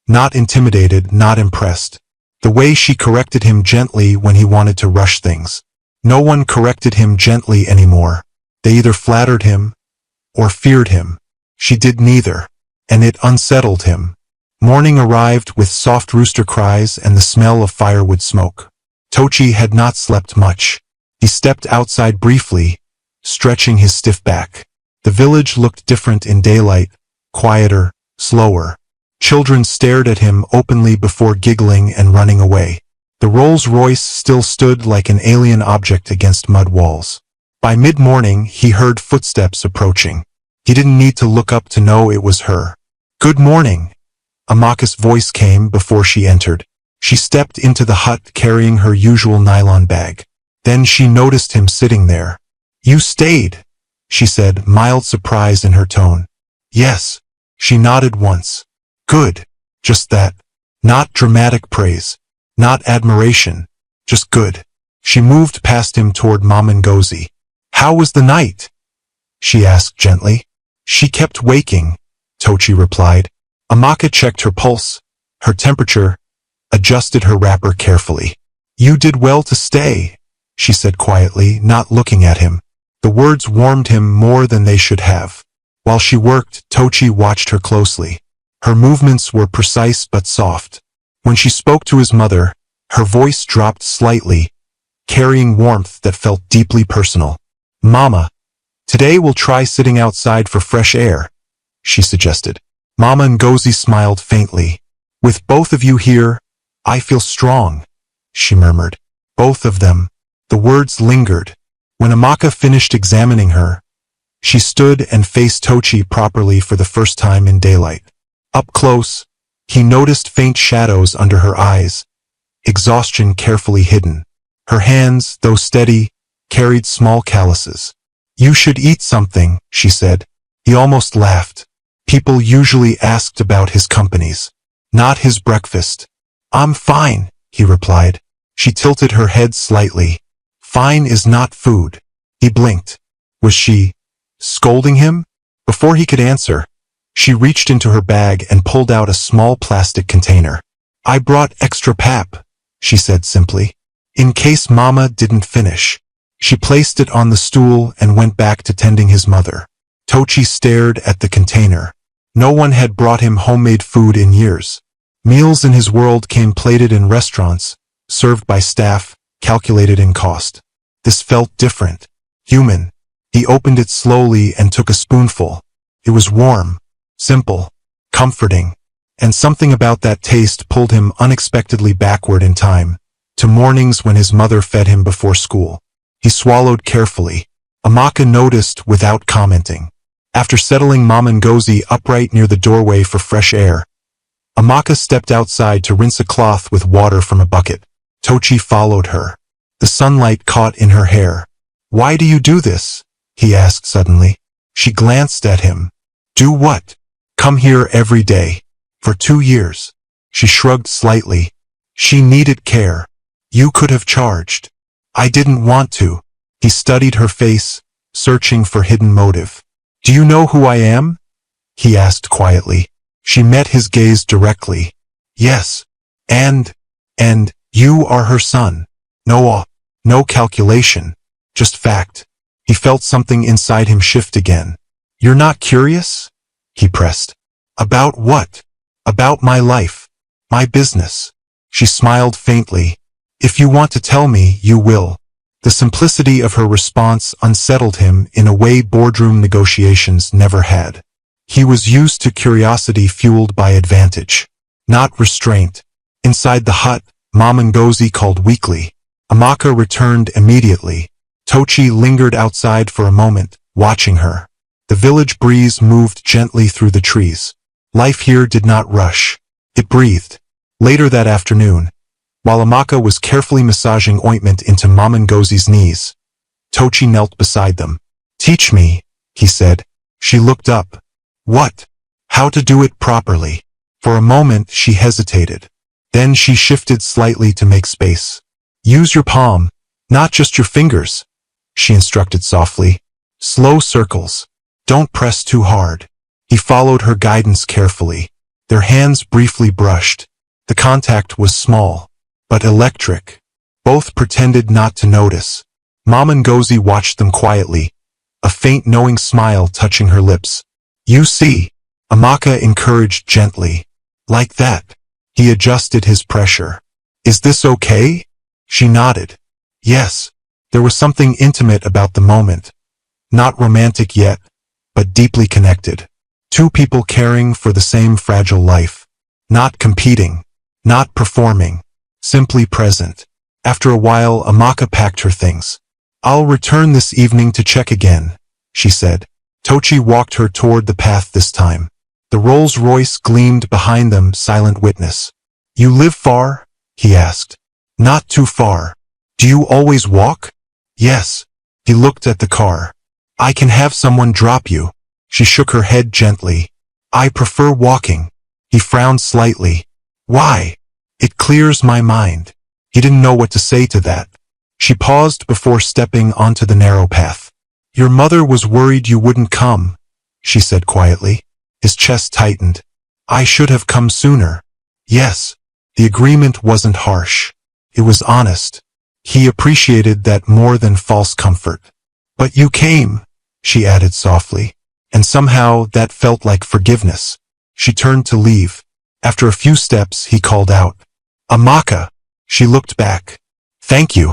Not intimidated, not impressed. The way she corrected him gently when he wanted to rush things. No one corrected him gently anymore. They either flattered him or feared him. She did neither, and it unsettled him. Morning arrived with soft rooster cries and the smell of firewood smoke. Tochi had not slept much. He stepped outside briefly, stretching his stiff back. The village looked different in daylight, quieter, slower. Children stared at him openly before giggling and running away. The Rolls-Royce still stood like an alien object against mud walls. By mid-morning, he heard footsteps approaching. He didn't need to look up to know it was her. "Good morning," Amaka's voice came before she entered. She stepped into the hut carrying her usual nylon bag. Then she noticed him sitting there. "You stayed," she said, mild surprise in her tone. "Yes." She nodded once. "Good." Just that. Not dramatic praise. Not admiration. Just good. She moved past him toward Mama Ngozi. "How was the night?" she asked gently. "She kept waking," Tochi replied. Amaka checked her pulse, her temperature, adjusted her wrapper carefully. "You did well to stay," she said quietly, not looking at him. The words warmed him more than they should have. While she worked, Tochi watched her closely. Her movements were precise but soft. When she spoke to his mother, her voice dropped slightly, carrying warmth that felt deeply personal. "Mama, today we'll try sitting outside for fresh air," she suggested. Mama Ngozi smiled faintly. "With both of you here, I feel strong," she murmured. "Both of them." The words lingered. When Amaka finished examining her, she stood and faced Tochi properly for the first time in daylight. Up close, he noticed faint shadows under her eyes, exhaustion carefully hidden. Her hands, though steady, carried small calluses. "You should eat something," she said. He almost laughed. People usually asked about his companies, not his breakfast. "I'm fine," he replied. She tilted her head slightly. "Fine is not food." He blinked. Was she scolding him? Before he could answer, she reached into her bag and pulled out a small plastic container. "I brought extra pap," she said simply, in case Mama didn't finish. She placed it on the stool and went back to tending his mother. Tochi stared at the container. No one had brought him homemade food in years. Meals in his world came plated in restaurants, served by staff, calculated in cost. This felt different, human. He opened it slowly and took a spoonful. It was warm, simple, comforting. And something about that taste pulled him unexpectedly backward in time, to mornings when his mother fed him before school. He swallowed carefully. Amaka noticed without commenting. After settling Mama Ngozi upright near the doorway for fresh air, Amaka stepped outside to rinse a cloth with water from a bucket. Tochi followed her. The sunlight caught in her hair. "Why do you do this?" he asked suddenly. She glanced at him. "Do what?" "Come here every day. For 2 years." She shrugged slightly. "She needed care. You could have charged." "I didn't want to." He studied her face, searching for hidden motive. "Do you know who I am?" he asked quietly. She met his gaze directly. "Yes. And you are her son." No calculation. Just fact. He felt something inside him shift again. "You're not curious?" he pressed. "About what?" "About my life. My business." She smiled faintly. "If you want to tell me, you will." The simplicity of her response unsettled him in a way boardroom negotiations never had. He was used to curiosity fueled by advantage, not restraint. Inside the hut, Mama Ngozi called weakly. Amaka returned immediately. Tochi lingered outside for a moment, watching her. The village breeze moved gently through the trees. Life here did not rush. It breathed. Later that afternoon, while Amaka was carefully massaging ointment into Mama Ngozi's knees, Tochi knelt beside them. "Teach me," he said. She looked up. "What?" "How to do it properly." For a moment she hesitated. Then she shifted slightly to make space. "Use your palm, not just your fingers," she instructed softly. "Slow circles. Don't press too hard." He followed her guidance carefully. Their hands briefly brushed. The contact was small, but electric. Both pretended not to notice. Mama Ngozi watched them quietly, a faint knowing smile touching her lips. "You see," Amaka encouraged gently. "Like that." He adjusted his pressure. "Is this okay?" She nodded. "Yes." There was something intimate about the moment. Not romantic yet, but deeply connected. Two people caring for the same fragile life. Not competing. Not performing. Simply present. After a while, Amaka packed her things. "I'll return this evening to check again," she said. Tochi walked her toward the path this time. The Rolls-Royce gleamed behind them, silent witness. "You live far?" he asked. "Not too far." "Do you always walk?" "Yes." He looked at the car. "I can have someone drop you." She shook her head gently. "I prefer walking." He frowned slightly. "Why?" "It clears my mind." He didn't know what to say to that. She paused before stepping onto the narrow path. "Your mother was worried you wouldn't come," she said quietly. His chest tightened. "I should have come sooner." "Yes." The agreement wasn't harsh. It was honest. He appreciated that more than false comfort. "But you came," she added softly, and somehow that felt like forgiveness. She turned to leave. After a few steps, he called out, "Amaka." She looked back. "Thank you."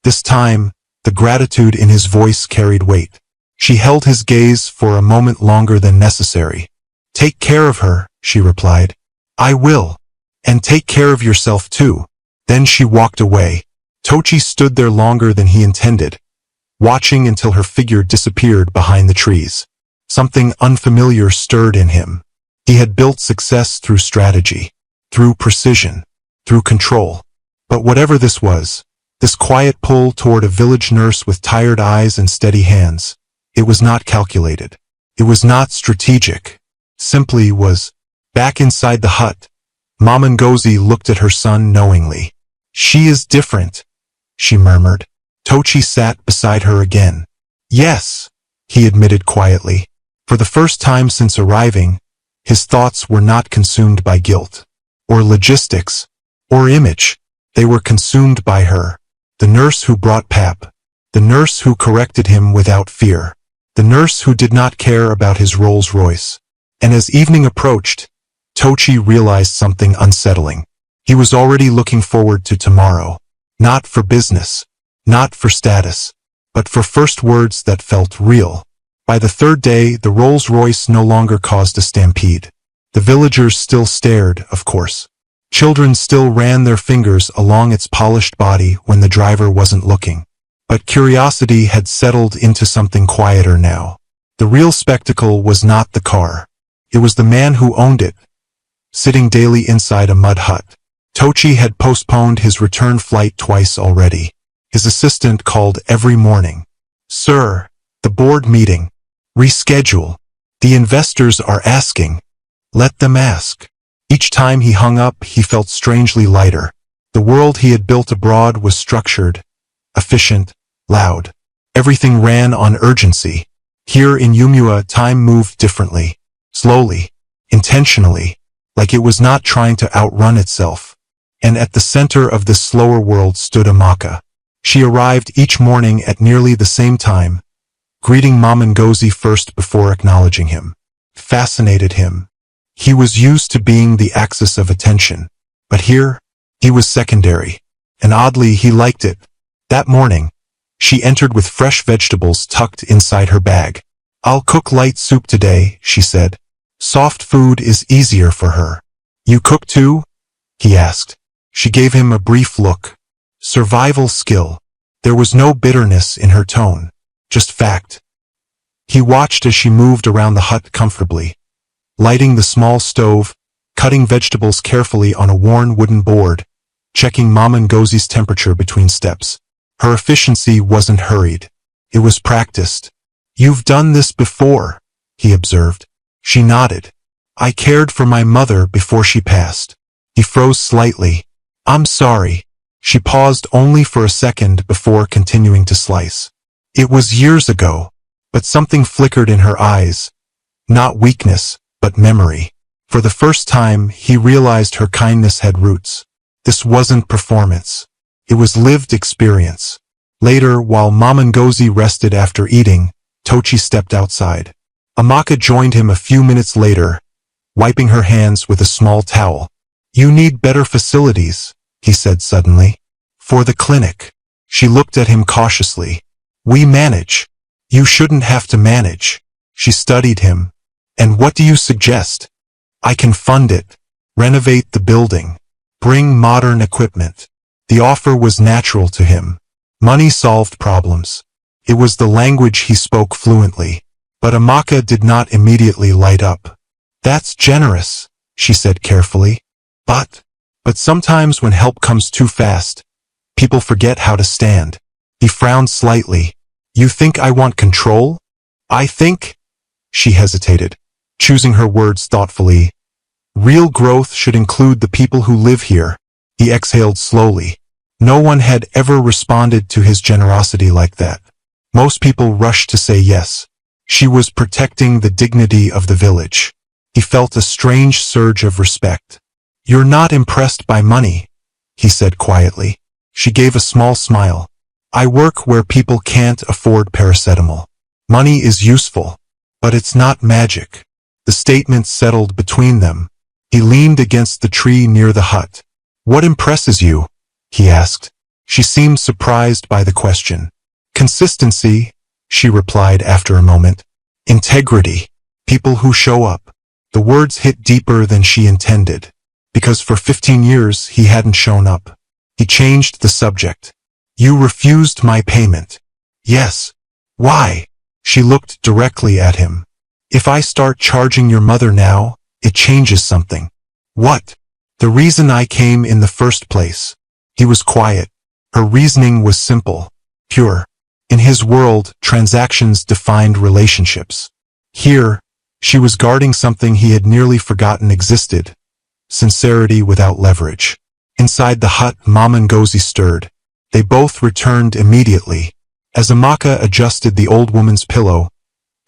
This time, the gratitude in his voice carried weight. She held his gaze for a moment longer than necessary. "Take care of her," she replied. "I will. And take care of yourself too." Then she walked away. Tochi stood there longer than he intended, watching until her figure disappeared behind the trees. Something unfamiliar stirred in him. He had built success through strategy, through precision, through control. But whatever this was, this quiet pull toward a village nurse with tired eyes and steady hands, it was not calculated. It was not strategic. Simply was. Back inside the hut, Mama Ngozi looked at her son knowingly. "She is different," she murmured. Tochi sat beside her again. "Yes," he admitted quietly. For the first time since arriving, his thoughts were not consumed by guilt, or logistics, or image. They were consumed by her. The nurse who brought pap. The nurse who corrected him without fear. The nurse who did not care about his Rolls-Royce. And as evening approached, Tochi realized something unsettling. He was already looking forward to tomorrow. Not for business. Not for status. But for first words that felt real. By the third day, the Rolls-Royce no longer caused a stampede. The villagers still stared, of course. Children still ran their fingers along its polished body when the driver wasn't looking. But curiosity had settled into something quieter now. The real spectacle was not the car. It was the man who owned it, sitting daily inside a mud hut. Tochi had postponed his return flight twice already. His assistant called every morning. "Sir, the board meeting. Reschedule. The investors are asking. Let them ask." Each time he hung up, he felt strangely lighter. The world he had built abroad was structured, efficient, loud. Everything ran on urgency. Here in Yumua, time moved differently, slowly, intentionally, like it was not trying to outrun itself. And at the center of this slower world stood Amaka. She arrived each morning at nearly the same time, greeting Mamangozi first before acknowledging him. Fascinated him. He was used to being the axis of attention, but here, he was secondary, and oddly he liked it. That morning, she entered with fresh vegetables tucked inside her bag. "I'll cook light soup today," she said. Soft food is easier for her. "You cook too?" he asked. She gave him a brief look. Survival skill. There was no bitterness in her tone, just fact. He watched as she moved around the hut comfortably, lighting the small stove, cutting vegetables carefully on a worn wooden board, checking Mamangozi's temperature between steps. Her efficiency wasn't hurried. It was practiced. "You've done this before," he observed. She nodded. "I cared for my mother before she passed." He froze slightly. "I'm sorry." She paused only for a second before continuing to slice. It was years ago, but something flickered in her eyes. Not weakness, but memory. For the first time, he realized her kindness had roots. This wasn't performance. It was lived experience. Later, while Mamangozi rested after eating, Tochi stepped outside. Amaka joined him a few minutes later, wiping her hands with a small towel. "You need better facilities," he said suddenly. "For the clinic." She looked at him cautiously. "We manage. You shouldn't have to manage." She studied him. "And what do you suggest?" "I can fund it. Renovate the building. Bring modern equipment." The offer was natural to him. Money solved problems. It was the language he spoke fluently. But Amaka did not immediately light up. "That's generous," she said carefully. But sometimes when help comes too fast, people forget how to stand." He frowned slightly. "You think I want control?" "I think—" She hesitated, choosing her words thoughtfully. "Real growth should include the people who live here." He exhaled slowly. No one had ever responded to his generosity like that. Most people rushed to say yes. She was protecting the dignity of the village. He felt a strange surge of respect. "You're not impressed by money," he said quietly. She gave a small smile. "I work where people can't afford paracetamol. Money is useful, but it's not magic." The statement settled between them. He leaned against the tree near the hut. "What impresses you?" he asked. She seemed surprised by the question. "Consistency," she replied after a moment. "Integrity. People who show up." The words hit deeper than she intended, because for 15 years he hadn't shown up. He changed the subject. "You refused my payment." "Yes." "Why?" She looked directly at him. "If I start charging your mother now, it changes something." "What?" "The reason I came in the first place." He was quiet. Her reasoning was simple, pure. In his world, transactions defined relationships. Here, she was guarding something he had nearly forgotten existed. Sincerity without leverage. Inside the hut, Mamangozi stirred. They both returned immediately. As Amaka adjusted the old woman's pillow,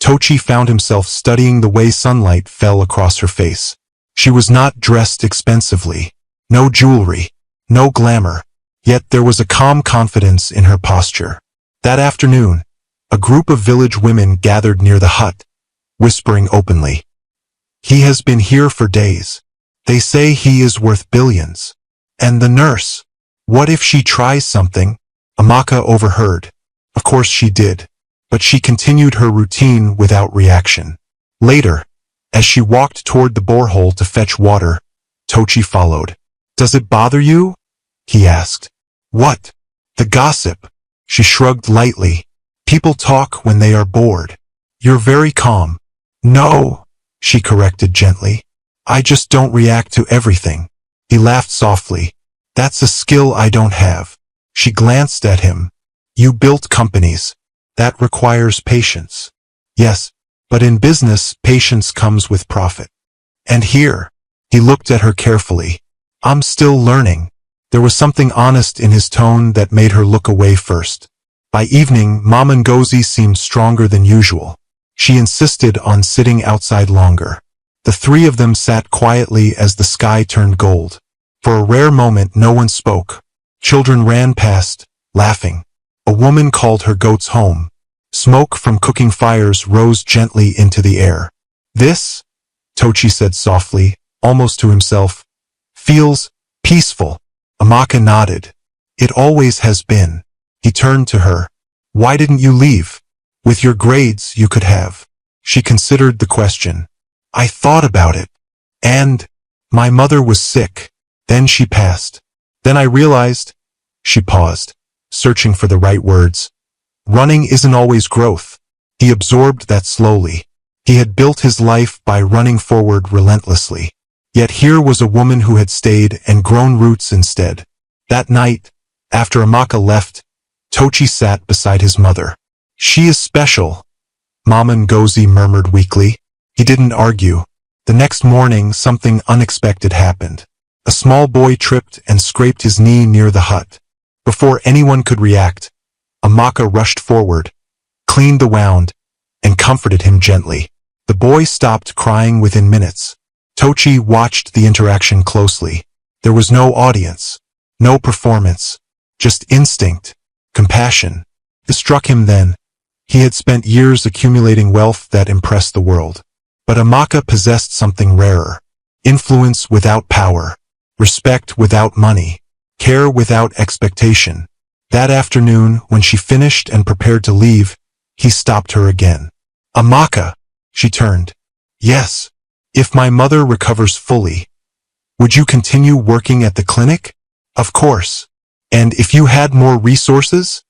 Tochi found himself studying the way sunlight fell across her face. She was not dressed expensively. No jewelry. No glamour. Yet there was a calm confidence in her posture. That afternoon, a group of village women gathered near the hut, whispering openly. "He has been here for days. They say he is worth billions. And the nurse, what if she tries something?" Amaka overheard. Of course she did, but she continued her routine without reaction. Later, As she walked toward the borehole to fetch water, Tochi followed. "Does it bother you?" he asked. "What?" "The gossip." She shrugged lightly. "People talk when they are bored." "You're very calm." "No," she corrected gently. "I just don't react to everything." He laughed softly. "That's a skill I don't have." She glanced at him. "You built companies. That requires patience." "Yes, but in business, patience comes with profit." "And here?" He looked at her carefully. "I'm still learning." There was something honest in his tone that made her look away first. By evening, Mama Ngozi seemed stronger than usual. She insisted on sitting outside longer. The three of them sat quietly as the sky turned gold. For a rare moment, no one spoke. Children ran past, laughing. A woman called her goats home. Smoke from cooking fires rose gently into the air. "This," Tochi said softly, almost to himself, "feels peaceful." Amaka nodded. "It always has been." He turned to her. "Why didn't you leave? With your grades, you could have." She considered the question. "I thought about it. And my mother was sick. Then she passed. Then I realized." She paused, searching for the right words. Running isn't always growth. He absorbed that slowly. He had built his life by running forward relentlessly. Yet here was a woman who had stayed and grown roots instead. That night, after Amaka left, Tochi sat beside his mother. "She is special," Mama Ngozi murmured weakly. He didn't argue. The next morning, something unexpected happened. A small boy tripped and scraped his knee near the hut. Before anyone could react, Amaka rushed forward, cleaned the wound, and comforted him gently. The boy stopped crying within minutes. Tochi watched the interaction closely. There was no audience, no performance, just instinct, compassion. It struck him then. He had spent years accumulating wealth that impressed the world. But Amaka possessed something rarer. Influence without power, respect without money, care without expectation. That afternoon, when she finished and prepared to leave, he stopped her again. "Amaka," she turned. "Yes. If my mother recovers fully, would you continue working at the clinic?" "Of course. And if you had more resources,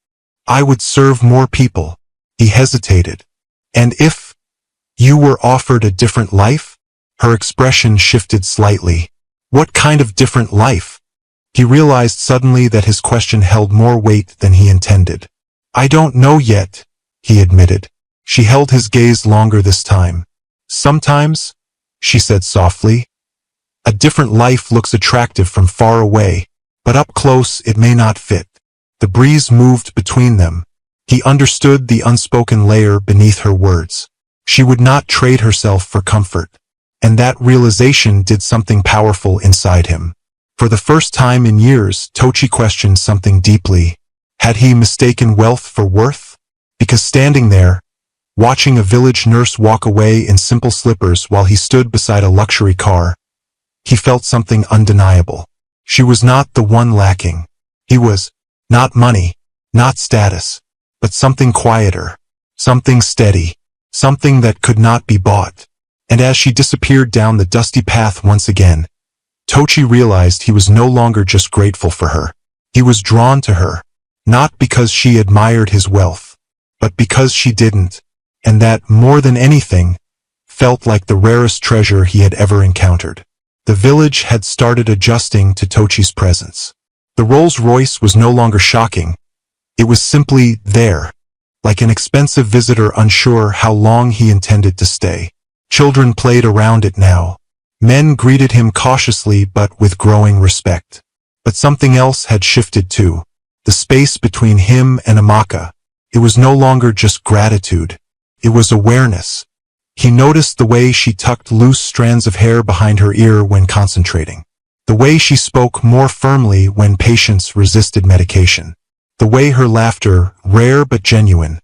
I would serve more people." He hesitated. "And if you were offered a different life?" Her expression shifted slightly. "What kind of different life?" He realized suddenly that his question held more weight than he intended. "I don't know yet," he admitted. She held his gaze longer this time. "Sometimes," she said softly, "a different life looks attractive from far away, but up close it may not fit." The breeze moved between them. He understood the unspoken layer beneath her words. She would not trade herself for comfort. And that realization did something powerful inside him. For the first time in years, Tochi questioned something deeply. Had he mistaken wealth for worth? Because standing there, watching a village nurse walk away in simple slippers while he stood beside a luxury car, he felt something undeniable. She was not the one lacking. He was not money, not status, but something quieter, something steady, something that could not be bought. And as she disappeared down the dusty path once again, Tochi realized he was no longer just grateful for her. He was drawn to her, not because she admired his wealth, but because she didn't, and that, more than anything, felt like the rarest treasure he had ever encountered. The village had started adjusting to Tochi's presence. The Rolls-Royce was no longer shocking. It was simply there, like an expensive visitor unsure how long he intended to stay. Children played around it now. Men greeted him cautiously but with growing respect. But something else had shifted too. The space between him and Amaka. It was no longer just gratitude. It was awareness. He noticed the way she tucked loose strands of hair behind her ear when concentrating. The way she spoke more firmly when patients resisted medication. The way her laughter, rare but genuine,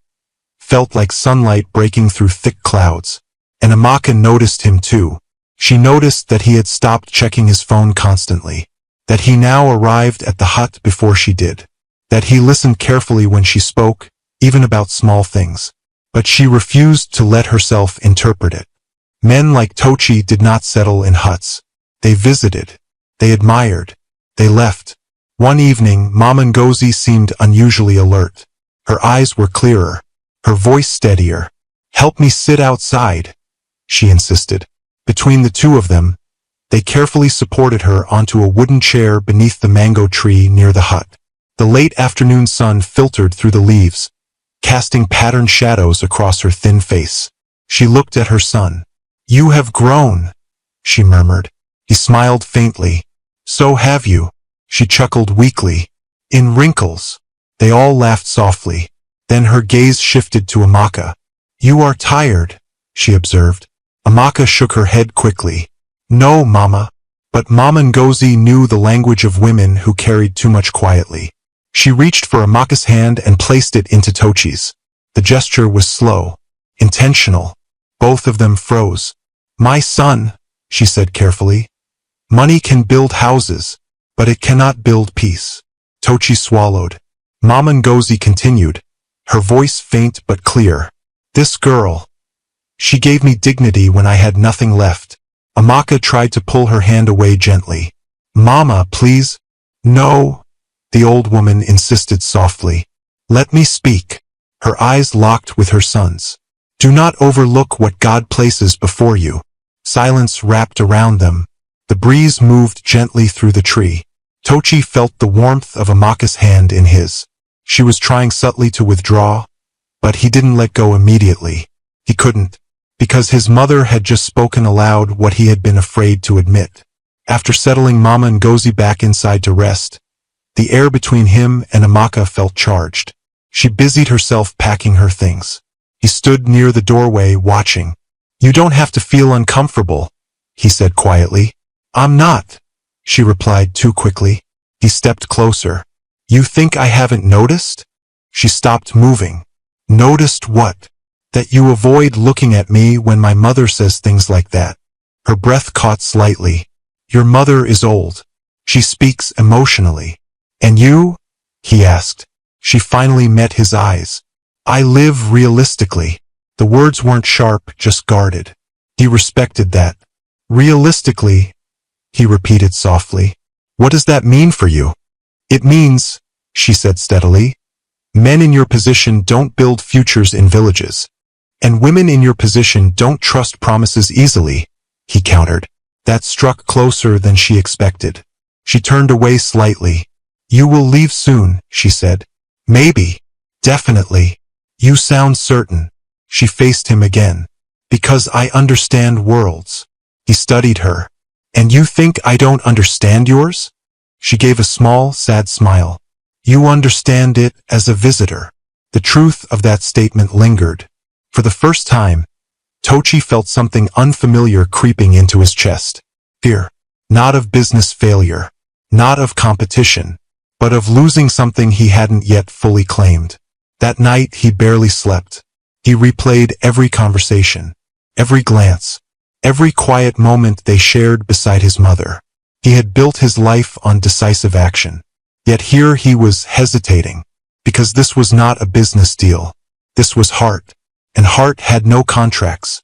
felt like sunlight breaking through thick clouds. And Amaka noticed him too. She noticed that he had stopped checking his phone constantly, that he now arrived at the hut before she did, that he listened carefully when she spoke, even about small things. But she refused to let herself interpret it. Men like Tochi did not settle in huts. They visited. They admired. They left. One evening, Mama Ngozi seemed unusually alert. Her eyes were clearer. Her voice steadier. "Help me sit outside," she insisted. Between the two of them, they carefully supported her onto a wooden chair beneath the mango tree near the hut. The late afternoon sun filtered through the leaves, casting patterned shadows across her thin face. She looked at her son. "You have grown," she murmured. He smiled faintly. "So have you," she chuckled weakly. "In wrinkles." They all laughed softly. Then her gaze shifted to Amaka. "You are tired," she observed. Amaka shook her head quickly. "No, Mama." But Mama Ngozi knew the language of women who carried too much quietly. She reached for Amaka's hand and placed it into Tochi's. The gesture was slow, intentional. Both of them froze. "My son," she said carefully. "Money can build houses, but it cannot build peace." Tochi swallowed. Mama Ngozi continued, her voice faint but clear. "This girl, she gave me dignity when I had nothing left." Amaka tried to pull her hand away gently. "Mama, please." "No," the old woman insisted softly. "Let me speak." Her eyes locked with her son's. "Do not overlook what God places before you." Silence wrapped around them. The breeze moved gently through the tree. Tochi felt the warmth of Amaka's hand in his. She was trying subtly to withdraw, but he didn't let go immediately. He couldn't, because his mother had just spoken aloud what he had been afraid to admit. After settling Mama Ngozi back inside to rest, the air between him and Amaka felt charged. She busied herself packing her things. He stood near the doorway watching. "You don't have to feel uncomfortable," he said quietly. "I'm not," she replied too quickly. He stepped closer. "You think I haven't noticed?" She stopped moving. "Noticed what?" "That you avoid looking at me when my mother says things like that." Her breath caught slightly. "Your mother is old. She speaks emotionally." "And you?" he asked. She finally met his eyes. "I live realistically." The words weren't sharp, just guarded. He respected that. "Realistically," he repeated softly. "What does that mean for you?" "It means," she said steadily, "men in your position don't build futures in villages. And women in your position don't trust promises easily," he countered. That struck closer than she expected. She turned away slightly. "You will leave soon," she said. "Maybe. Definitely. You sound certain." She faced him again. "Because I understand worlds." He studied her. "And you think I don't understand yours?" She gave a small, sad smile. "You understand it as a visitor." The truth of that statement lingered. For the first time, Tochi felt something unfamiliar creeping into his chest. Fear. Not of business failure. Not of competition. But of losing something he hadn't yet fully claimed. That night he barely slept. He replayed every conversation, every glance, every quiet moment they shared beside his mother. He had built his life on decisive action. Yet here he was hesitating, because this was not a business deal. This was heart, and heart had no contracts.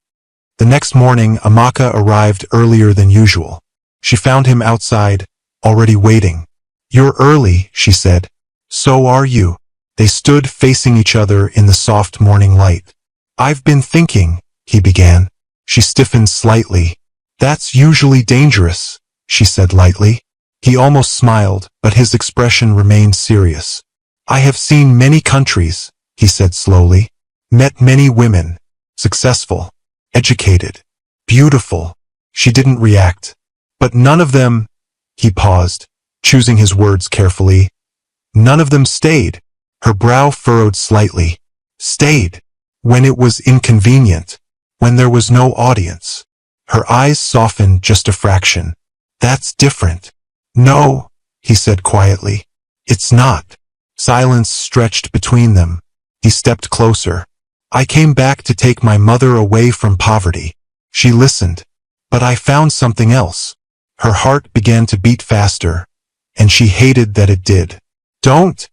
The next morning, Amaka arrived earlier than usual. She found him outside, already waiting. "You're early," she said. "So are you." They stood facing each other in the soft morning light. "I've been thinking," he began. She stiffened slightly. "That's usually dangerous," she said lightly. He almost smiled, but his expression remained serious. "I have seen many countries," he said slowly. "Met many women. Successful. Educated. Beautiful." She didn't react. "But none of them—" He paused, choosing his words carefully. "None of them stayed." Her brow furrowed slightly. "Stayed. When it was inconvenient. When there was no audience." Her eyes softened just a fraction. "That's different." "No," he said quietly. "It's not." Silence stretched between them. He stepped closer. "I came back to take my mother away from poverty." She listened. "But I found something else." Her heart began to beat faster, and she hated that it did. "Don't,"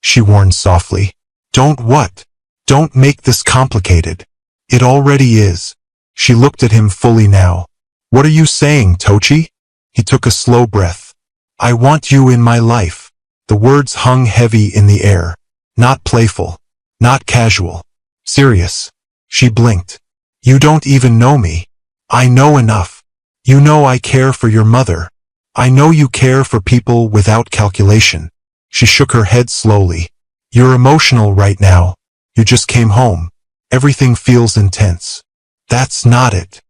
she warned softly. "Don't what?" "Don't make this complicated. It already is." She looked at him fully now. What are you saying, Tochi? He took a slow breath. I want you in my life. The words hung heavy in the air. Not playful. Not casual. Serious. She blinked. You don't even know me. I know enough. You know I care for your mother. I know you care for people without calculation. She shook her head slowly. You're emotional right now. You just came home. Everything feels intense. That's not it.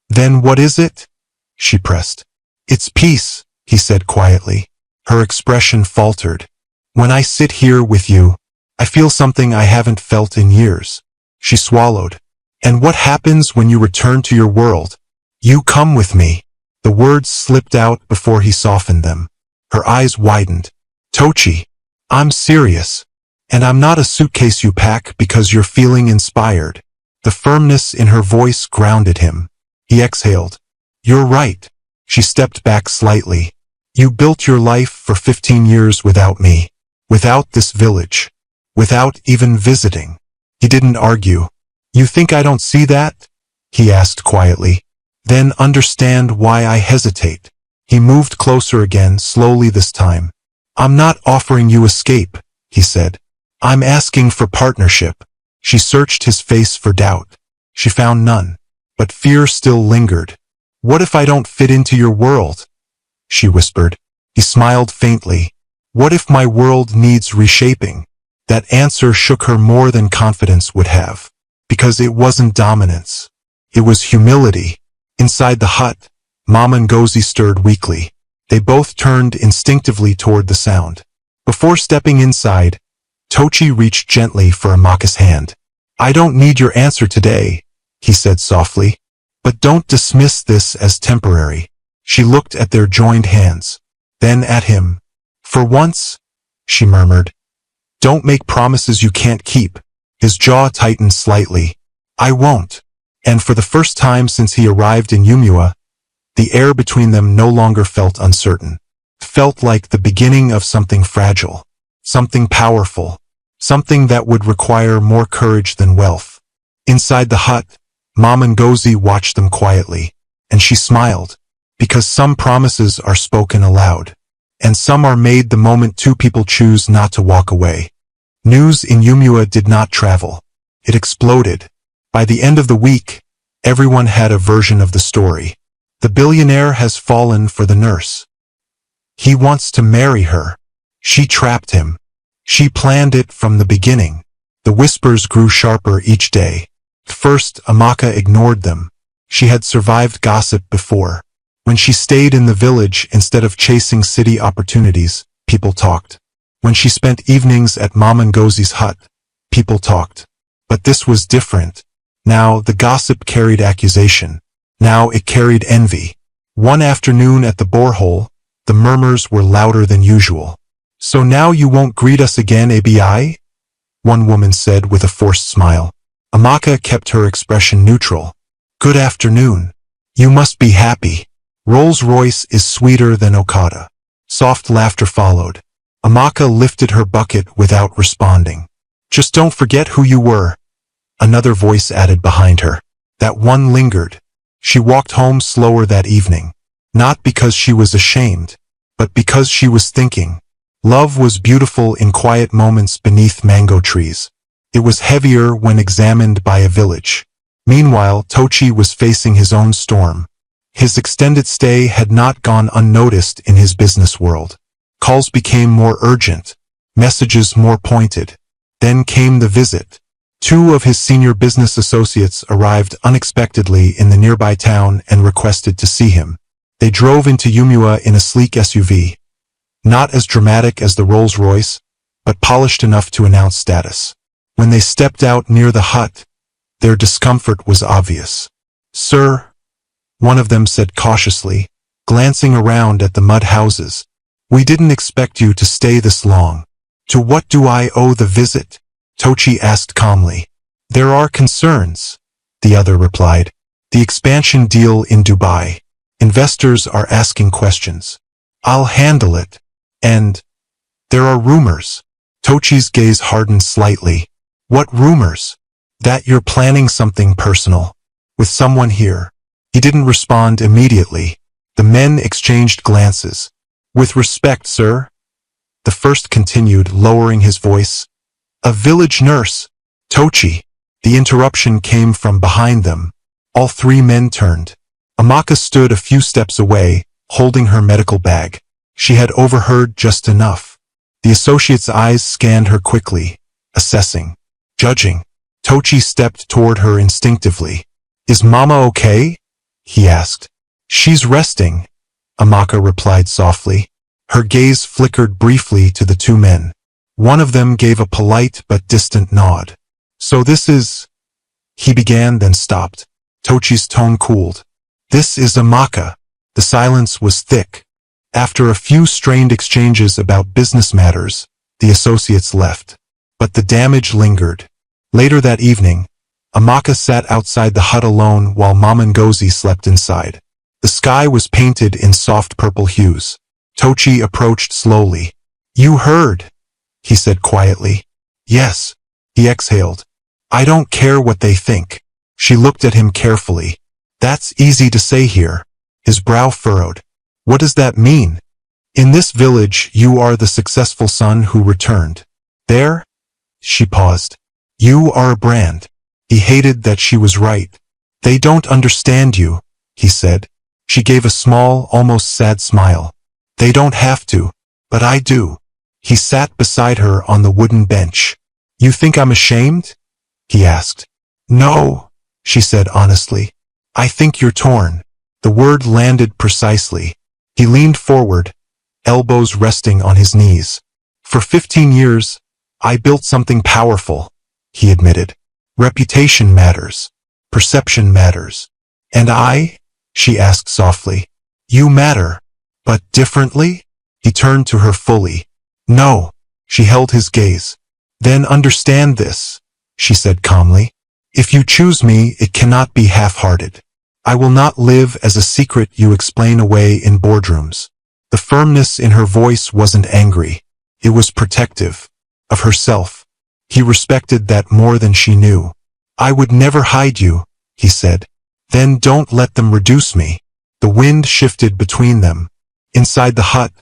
Then what is it? She pressed. It's peace, he said quietly. Her expression faltered. When I sit here with you, I feel something I haven't felt in years. She swallowed. And what happens when you return to your world? You come with me. The words slipped out before he softened them. Her eyes widened. Tochi, I'm serious. And I'm not a suitcase you pack because you're feeling inspired. The firmness in her voice grounded him. He exhaled. You're right. She stepped back slightly. You built your life for 15 years without me. Without this village. Without even visiting. He didn't argue. You think I don't see that? He asked quietly. Then understand why I hesitate. He moved closer again, slowly this time. I'm not offering you escape, he said. I'm asking for partnership. She searched his face for doubt. She found none. But fear still lingered. What if I don't fit into your world? She whispered. He smiled faintly. What if my world needs reshaping? That answer shook her more than confidence would have. Because it wasn't dominance. It was humility. Inside the hut, Mama Ngozi stirred weakly. They both turned instinctively toward the sound. Before stepping inside, Tochi reached gently for Amaka's hand. I don't need your answer today, he said softly. But don't dismiss this as temporary. She looked at their joined hands. Then at him. For once, she murmured. Don't make promises you can't keep. His jaw tightened slightly. I won't. And for the first time since he arrived in Yumua, the air between them no longer felt uncertain. It felt like the beginning of something fragile. Something powerful. Something that would require more courage than wealth. Inside the hut, Mama Ngozi watched them quietly. And she smiled. Because some promises are spoken aloud. And some are made the moment two people choose not to walk away. News in Yumua did not travel. It exploded. By the end of the week, everyone had a version of the story. The billionaire has fallen for the nurse. He wants to marry her. She trapped him. She planned it from the beginning. The whispers grew sharper each day. First, Amaka ignored them. She had survived gossip before. When she stayed in the village instead of chasing city opportunities, people talked. When she spent evenings at Mama Ngozi's hut, people talked. But this was different. Now the gossip carried accusation. Now it carried envy. One afternoon at the borehole, the murmurs were louder than usual. So now you won't greet us again, ABI? One woman said with a forced smile. Amaka kept her expression neutral. Good afternoon. You must be happy. Rolls-Royce is sweeter than Okada. Soft laughter followed. Amaka lifted her bucket without responding. Just don't forget who you were. Another voice added behind her. That one lingered. She walked home slower that evening. Not because she was ashamed, but because she was thinking. Love was beautiful in quiet moments beneath mango trees. It was heavier when examined by a village. Meanwhile, Tochi was facing his own storm. His extended stay had not gone unnoticed in his business world. Calls became more urgent, messages more pointed. Then came the visit. Two of his senior business associates arrived unexpectedly in the nearby town and requested to see him. They drove into Yumua in a sleek SUV. Not as dramatic as the Rolls-Royce, but polished enough to announce status. When they stepped out near the hut, their discomfort was obvious. Sir, one of them said cautiously, glancing around at the mud houses. We didn't expect you to stay this long. To what do I owe the visit? Tochi asked calmly. There are concerns, the other replied. The expansion deal in Dubai. Investors are asking questions. I'll handle it. And there are rumors. Tochi's gaze hardened slightly. What rumors? That you're planning something personal. With someone here. He didn't respond immediately. The men exchanged glances. With respect, sir. The first continued, lowering his voice. A village nurse. Tochi. The interruption came from behind them. All three men turned. Amaka stood a few steps away, holding her medical bag. She had overheard just enough. The associate's eyes scanned her quickly, assessing, judging. Tochi stepped toward her instinctively. Is Mama okay? He asked. She's resting, Amaka replied softly. Her gaze flickered briefly to the two men. One of them gave a polite but distant nod. So this is... He began, then stopped. Tochi's tone cooled. This is Amaka. The silence was thick. After a few strained exchanges about business matters, the associates left. But the damage lingered. Later that evening, Amaka sat outside the hut alone while Mom and Ngozi slept inside. The sky was painted in soft purple hues. Tochi approached slowly. You heard, he said quietly. Yes, he exhaled. I don't care what they think. She looked at him carefully. That's easy to say here. His brow furrowed. What does that mean? In this village, you are the successful son who returned. There? She paused. You are a brand. He hated that she was right. They don't understand you, he said. She gave a small, almost sad smile. They don't have to, but I do. He sat beside her on the wooden bench. You think I'm ashamed? He asked. No, she said honestly. I think you're torn. The word landed precisely. He leaned forward, elbows resting on his knees. For 15 years, I built something powerful, he admitted. Reputation matters. Perception matters. And I? She asked softly. You matter. But differently? He turned to her fully. No. She held his gaze. Then understand this, she said calmly. If you choose me, it cannot be half-hearted. I will not live as a secret you explain away in boardrooms. The firmness in her voice wasn't angry. It was protective. Of herself. He respected that more than she knew. I would never hide you, he said. Then don't let them reduce me. The wind shifted between them. Inside the hut,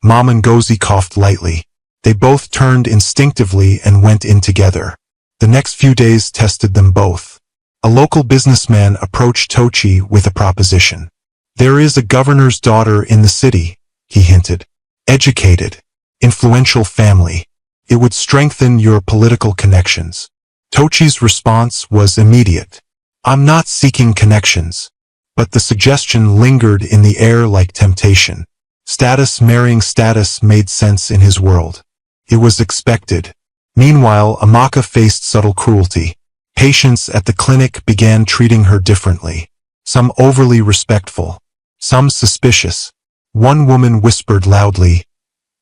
Mom and Ngozi coughed lightly. They both turned instinctively and went in together. The next few days tested them both. A local businessman approached Tochi with a proposition. There is a governor's daughter in the city, he hinted. Educated. Influential family. It would strengthen your political connections. Tochi's response was immediate. I'm not seeking connections. But the suggestion lingered in the air like temptation. Status marrying status made sense in his world. It was expected. Meanwhile, Amaka faced subtle cruelty. Patients at the clinic began treating her differently. Some overly respectful. Some suspicious. One woman whispered loudly,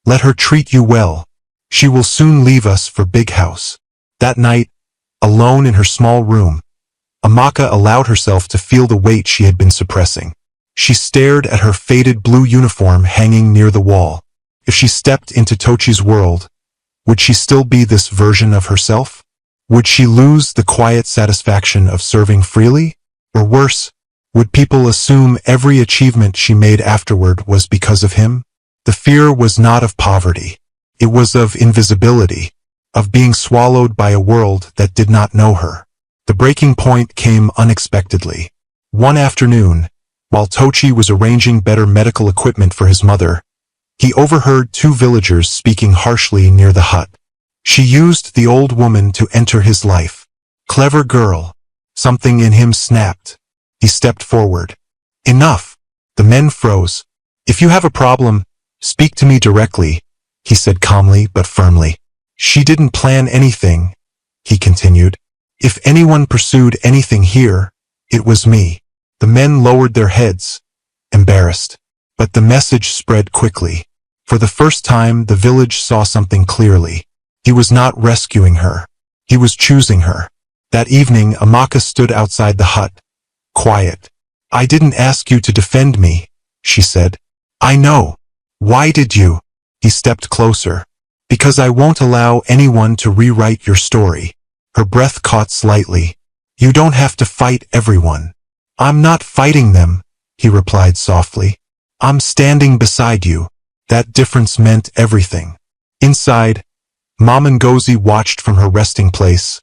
"Let her treat you well. She will soon leave us for Big House." That night, alone in her small room, Amaka allowed herself to feel the weight she had been suppressing. She stared at her faded blue uniform hanging near the wall. If she stepped into Tochi's world, would she still be this version of herself? Would she lose the quiet satisfaction of serving freely? Or worse, would people assume every achievement she made afterward was because of him? The fear was not of poverty. It was of invisibility, of being swallowed by a world that did not know her. The breaking point came unexpectedly. One afternoon, while Tochi was arranging better medical equipment for his mother, he overheard two villagers speaking harshly near the hut. She used the old woman to enter his life. Clever girl. Something in him snapped. He stepped forward. Enough. The men froze. If you have a problem, speak to me directly, he said calmly but firmly. She didn't plan anything, he continued. If anyone pursued anything here, it was me. The men lowered their heads, embarrassed. But the message spread quickly. For the first time, the village saw something clearly. He was not rescuing her. He was choosing her. That evening, Amaka stood outside the hut, quiet. I didn't ask you to defend me, she said. I know. Why did you? He stepped closer. Because I won't allow anyone to rewrite your story. Her breath caught slightly. You don't have to fight everyone. I'm not fighting them, he replied softly. I'm standing beside you. That difference meant everything. Inside, Mama Ngozi watched from her resting place,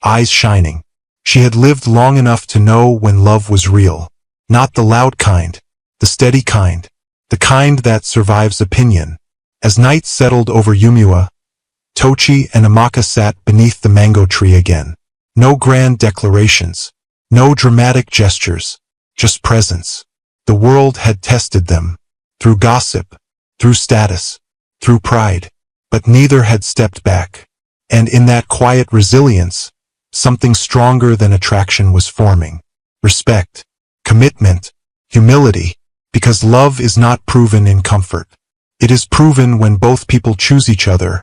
eyes shining. She had lived long enough to know when love was real. Not the loud kind, the steady kind, the kind that survives opinion. As night settled over Yumua, Tochi and Amaka sat beneath the mango tree again. No grand declarations, no dramatic gestures, just presence. The world had tested them, through gossip, through status, through pride, but neither had stepped back. And in that quiet resilience, something stronger than attraction was forming. Respect, commitment, humility, because love is not proven in comfort. It is proven when both people choose each other,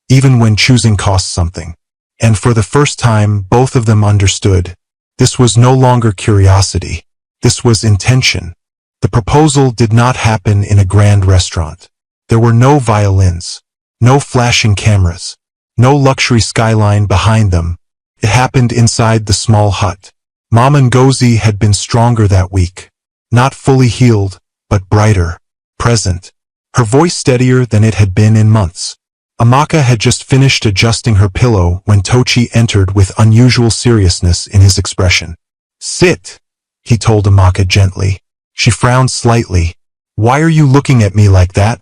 even when choosing costs something. And for the first time, both of them understood. This was no longer curiosity. This was intention. The proposal did not happen in a grand restaurant. There were no violins, no flashing cameras, no luxury skyline behind them. It happened inside the small hut. Mama Ngozi had been stronger that week. Not fully healed, but brighter, present. Her voice steadier than it had been in months. Amaka had just finished adjusting her pillow when Tochi entered with unusual seriousness in his expression. Sit, he told Amaka gently. She frowned slightly. Why are you looking at me like that?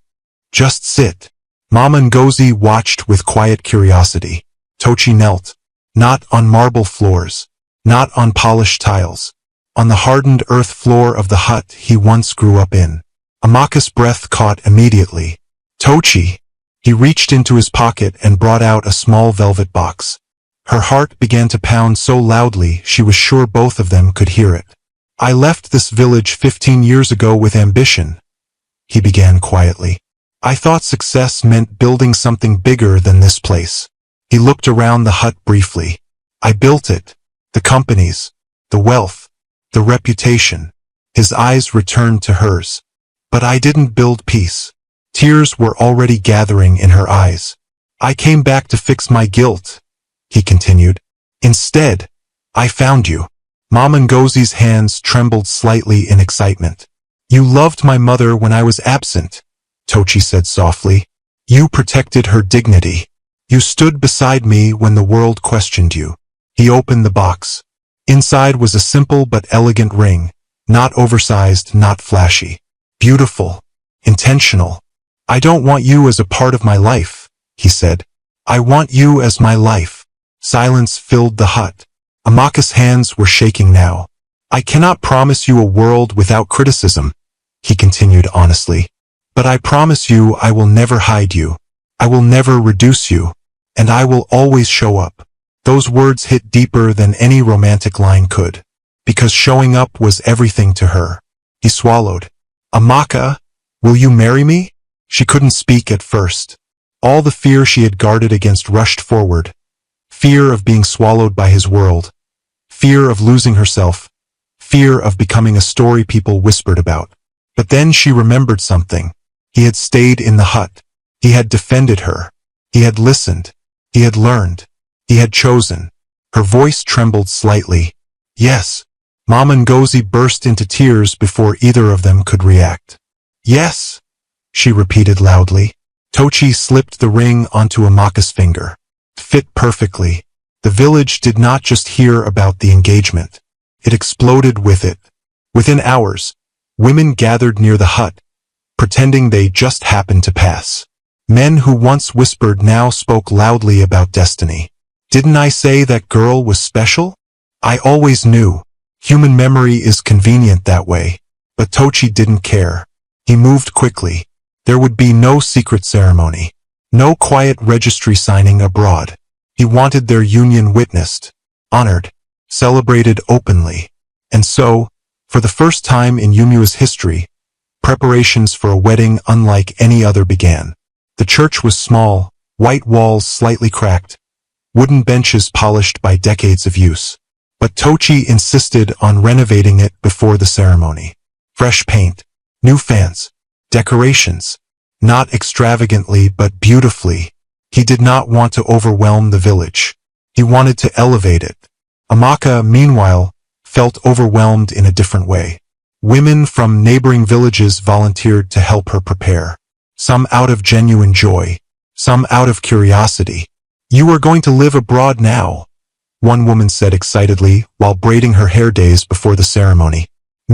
Just sit. Mama Ngozi watched with quiet curiosity. Tochi knelt. Not on marble floors, not on polished tiles, on the hardened earth floor of the hut he once grew up in. Amaka's breath caught immediately. Tochi! He reached into his pocket and brought out a small velvet box. Her heart began to pound so loudly she was sure both of them could hear it. I left this village 15 years ago with ambition, he began quietly. I thought success meant building something bigger than this place. He looked around the hut briefly. I built it. The companies, the wealth, the reputation. His eyes returned to hers. But I didn't build peace. Tears were already gathering in her eyes. I came back to fix my guilt, he continued. Instead, I found you. Mama Ngozi's hands trembled slightly in excitement. You loved my mother when I was absent, Tochi said softly. You protected her dignity. You stood beside me when the world questioned you. He opened the box. Inside was a simple but elegant ring, not oversized, not flashy. Beautiful, intentional. I don't want you as a part of my life, he said. I want you as my life. Silence filled the hut. Amaka's hands were shaking now. I cannot promise you a world without criticism, he continued honestly. But I promise you I will never hide you. I will never reduce you. And I will always show up. Those words hit deeper than any romantic line could. Because showing up was everything to her. He swallowed. Amaka, will you marry me? She couldn't speak at first. All the fear she had guarded against rushed forward. Fear of being swallowed by his world. Fear of losing herself. Fear of becoming a story people whispered about. But then she remembered something. He had stayed in the hut. He had defended her. He had listened. He had learned. He had chosen. Her voice trembled slightly. Yes. Mama Ngozi burst into tears before either of them could react. Yes, she repeated loudly. Tochi slipped the ring onto Amaka's finger. Fit perfectly. The village did not just hear about the engagement. It exploded with it. Within hours, women gathered near the hut, pretending they just happened to pass. Men who once whispered now spoke loudly about destiny. Didn't I say that girl was special? I always knew. Human memory is convenient that way. But Tochi didn't care. He moved quickly. There would be no secret ceremony. No quiet registry signing abroad. He wanted their union witnessed, honored, celebrated openly. And so, for the first time in Yumua's history, preparations for a wedding unlike any other began. The church was small, white walls slightly cracked, wooden benches polished by decades of use. But Tochi insisted on renovating it before the ceremony. Fresh paint, new fans, decorations. Not extravagantly but beautifully. He did not want to overwhelm the village. He wanted to elevate it. Amaka, meanwhile, felt overwhelmed in a different way. Women from neighboring villages volunteered to help her prepare. Some out of genuine joy, some out of curiosity. "You are going to live abroad now," one woman said excitedly while braiding her hair days before the ceremony.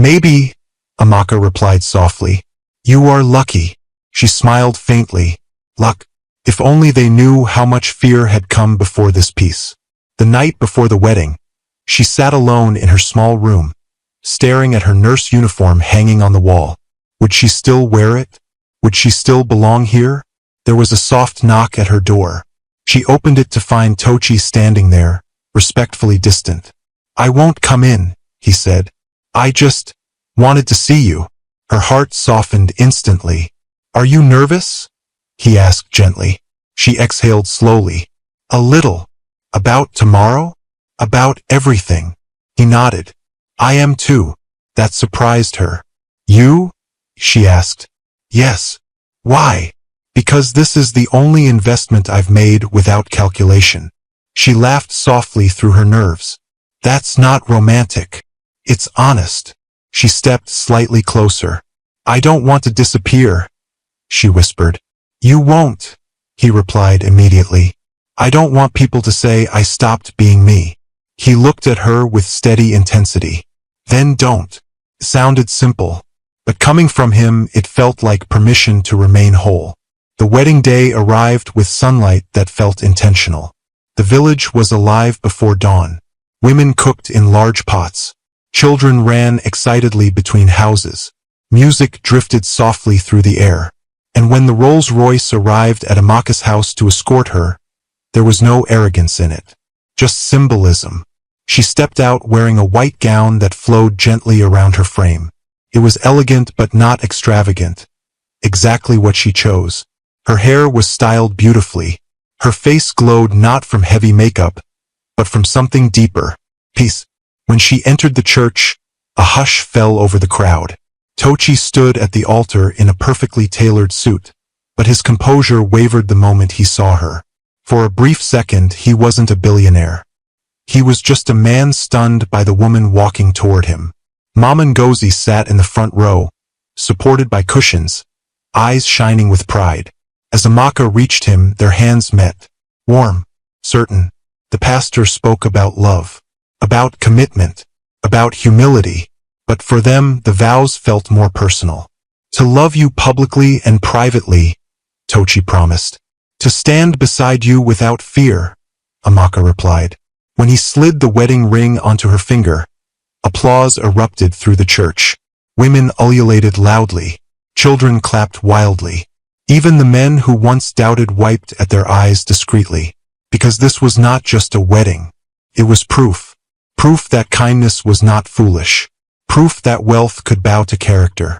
"Maybe," Amaka replied softly. "You are lucky." She smiled faintly. Luck. If only they knew how much fear had come before this peace. The night before the wedding, she sat alone in her small room, staring at her nurse uniform hanging on the wall. Would she still wear it? Would she still belong here? There was a soft knock at her door. She opened it to find Tochi standing there, respectfully distant. "I won't come in," he said. "I just wanted to see you." Her heart softened instantly. "Are you nervous?" he asked gently. She exhaled slowly. "A little." "About tomorrow?" "About everything." He nodded. "I am too." That surprised her. "You?" she asked. "Yes." "Why?" "Because this is the only investment I've made without calculation." She laughed softly through her nerves. "That's not romantic. It's honest." She stepped slightly closer. "I don't want to disappear," she whispered. "You won't," he replied immediately. "I don't want people to say I stopped being me." He looked at her with steady intensity. "Then don't." It sounded simple, but coming from him it felt like permission to remain whole. The wedding day arrived with sunlight that felt intentional. The village was alive before dawn. Women cooked in large pots. Children ran excitedly between houses. Music drifted softly through the air. And when the Rolls-Royce arrived at Amaka's house to escort her, there was no arrogance in it. Just symbolism. She stepped out wearing a white gown that flowed gently around her frame. It was elegant but not extravagant. Exactly what she chose. Her hair was styled beautifully. Her face glowed not from heavy makeup, but from something deeper. Peace. When she entered the church, a hush fell over the crowd. Tochi stood at the altar in a perfectly tailored suit, but his composure wavered the moment he saw her. For a brief second, he wasn't a billionaire. He was just a man stunned by the woman walking toward him. Mama Ngozi sat in the front row, supported by cushions, eyes shining with pride. As Amaka reached him, their hands met. Warm, certain. The pastor spoke about love, about commitment, about humility. But for them, the vows felt more personal. "To love you publicly and privately," Tochi promised. "To stand beside you without fear," Amaka replied. When he slid the wedding ring onto her finger, applause erupted through the church. Women ululated loudly. Children clapped wildly. Even the men who once doubted wiped at their eyes discreetly. Because this was not just a wedding. It was proof. Proof that kindness was not foolish. Proof that wealth could bow to character.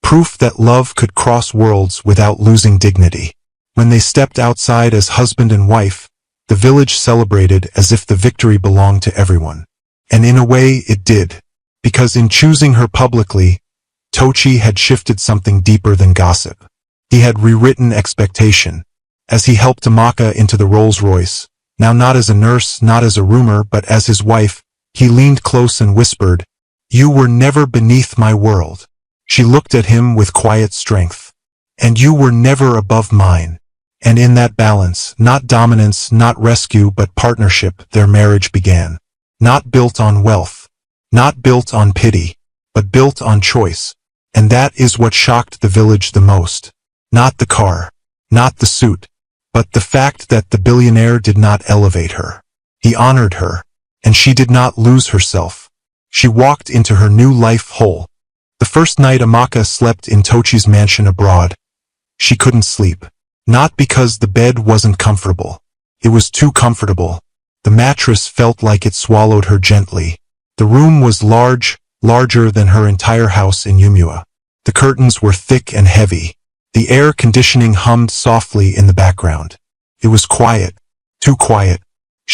Proof that love could cross worlds without losing dignity. When they stepped outside as husband and wife, the village celebrated as if the victory belonged to everyone. And in a way it did. Because in choosing her publicly, Tochi had shifted something deeper than gossip. He had rewritten expectation. As he helped Amaka into the Rolls-Royce, now not as a nurse, not as a rumor, but as his wife, he leaned close and whispered, "You were never beneath my world." She looked at him with quiet strength. "And you were never above mine." And in that balance, not dominance, not rescue, but partnership, their marriage began. Not built on wealth, not built on pity, but built on choice. And that is what shocked the village the most. Not the car, not the suit, but the fact that the billionaire did not elevate her. He honored her, and she did not lose herself. She walked into her new life whole. The first night Amaka slept in Tochi's mansion abroad. She couldn't sleep. Not because the bed wasn't comfortable. It was too comfortable. The mattress felt like it swallowed her gently. The room was large, larger than her entire house in Yumua. The curtains were thick and heavy. The air conditioning hummed softly in the background. It was quiet. Too quiet.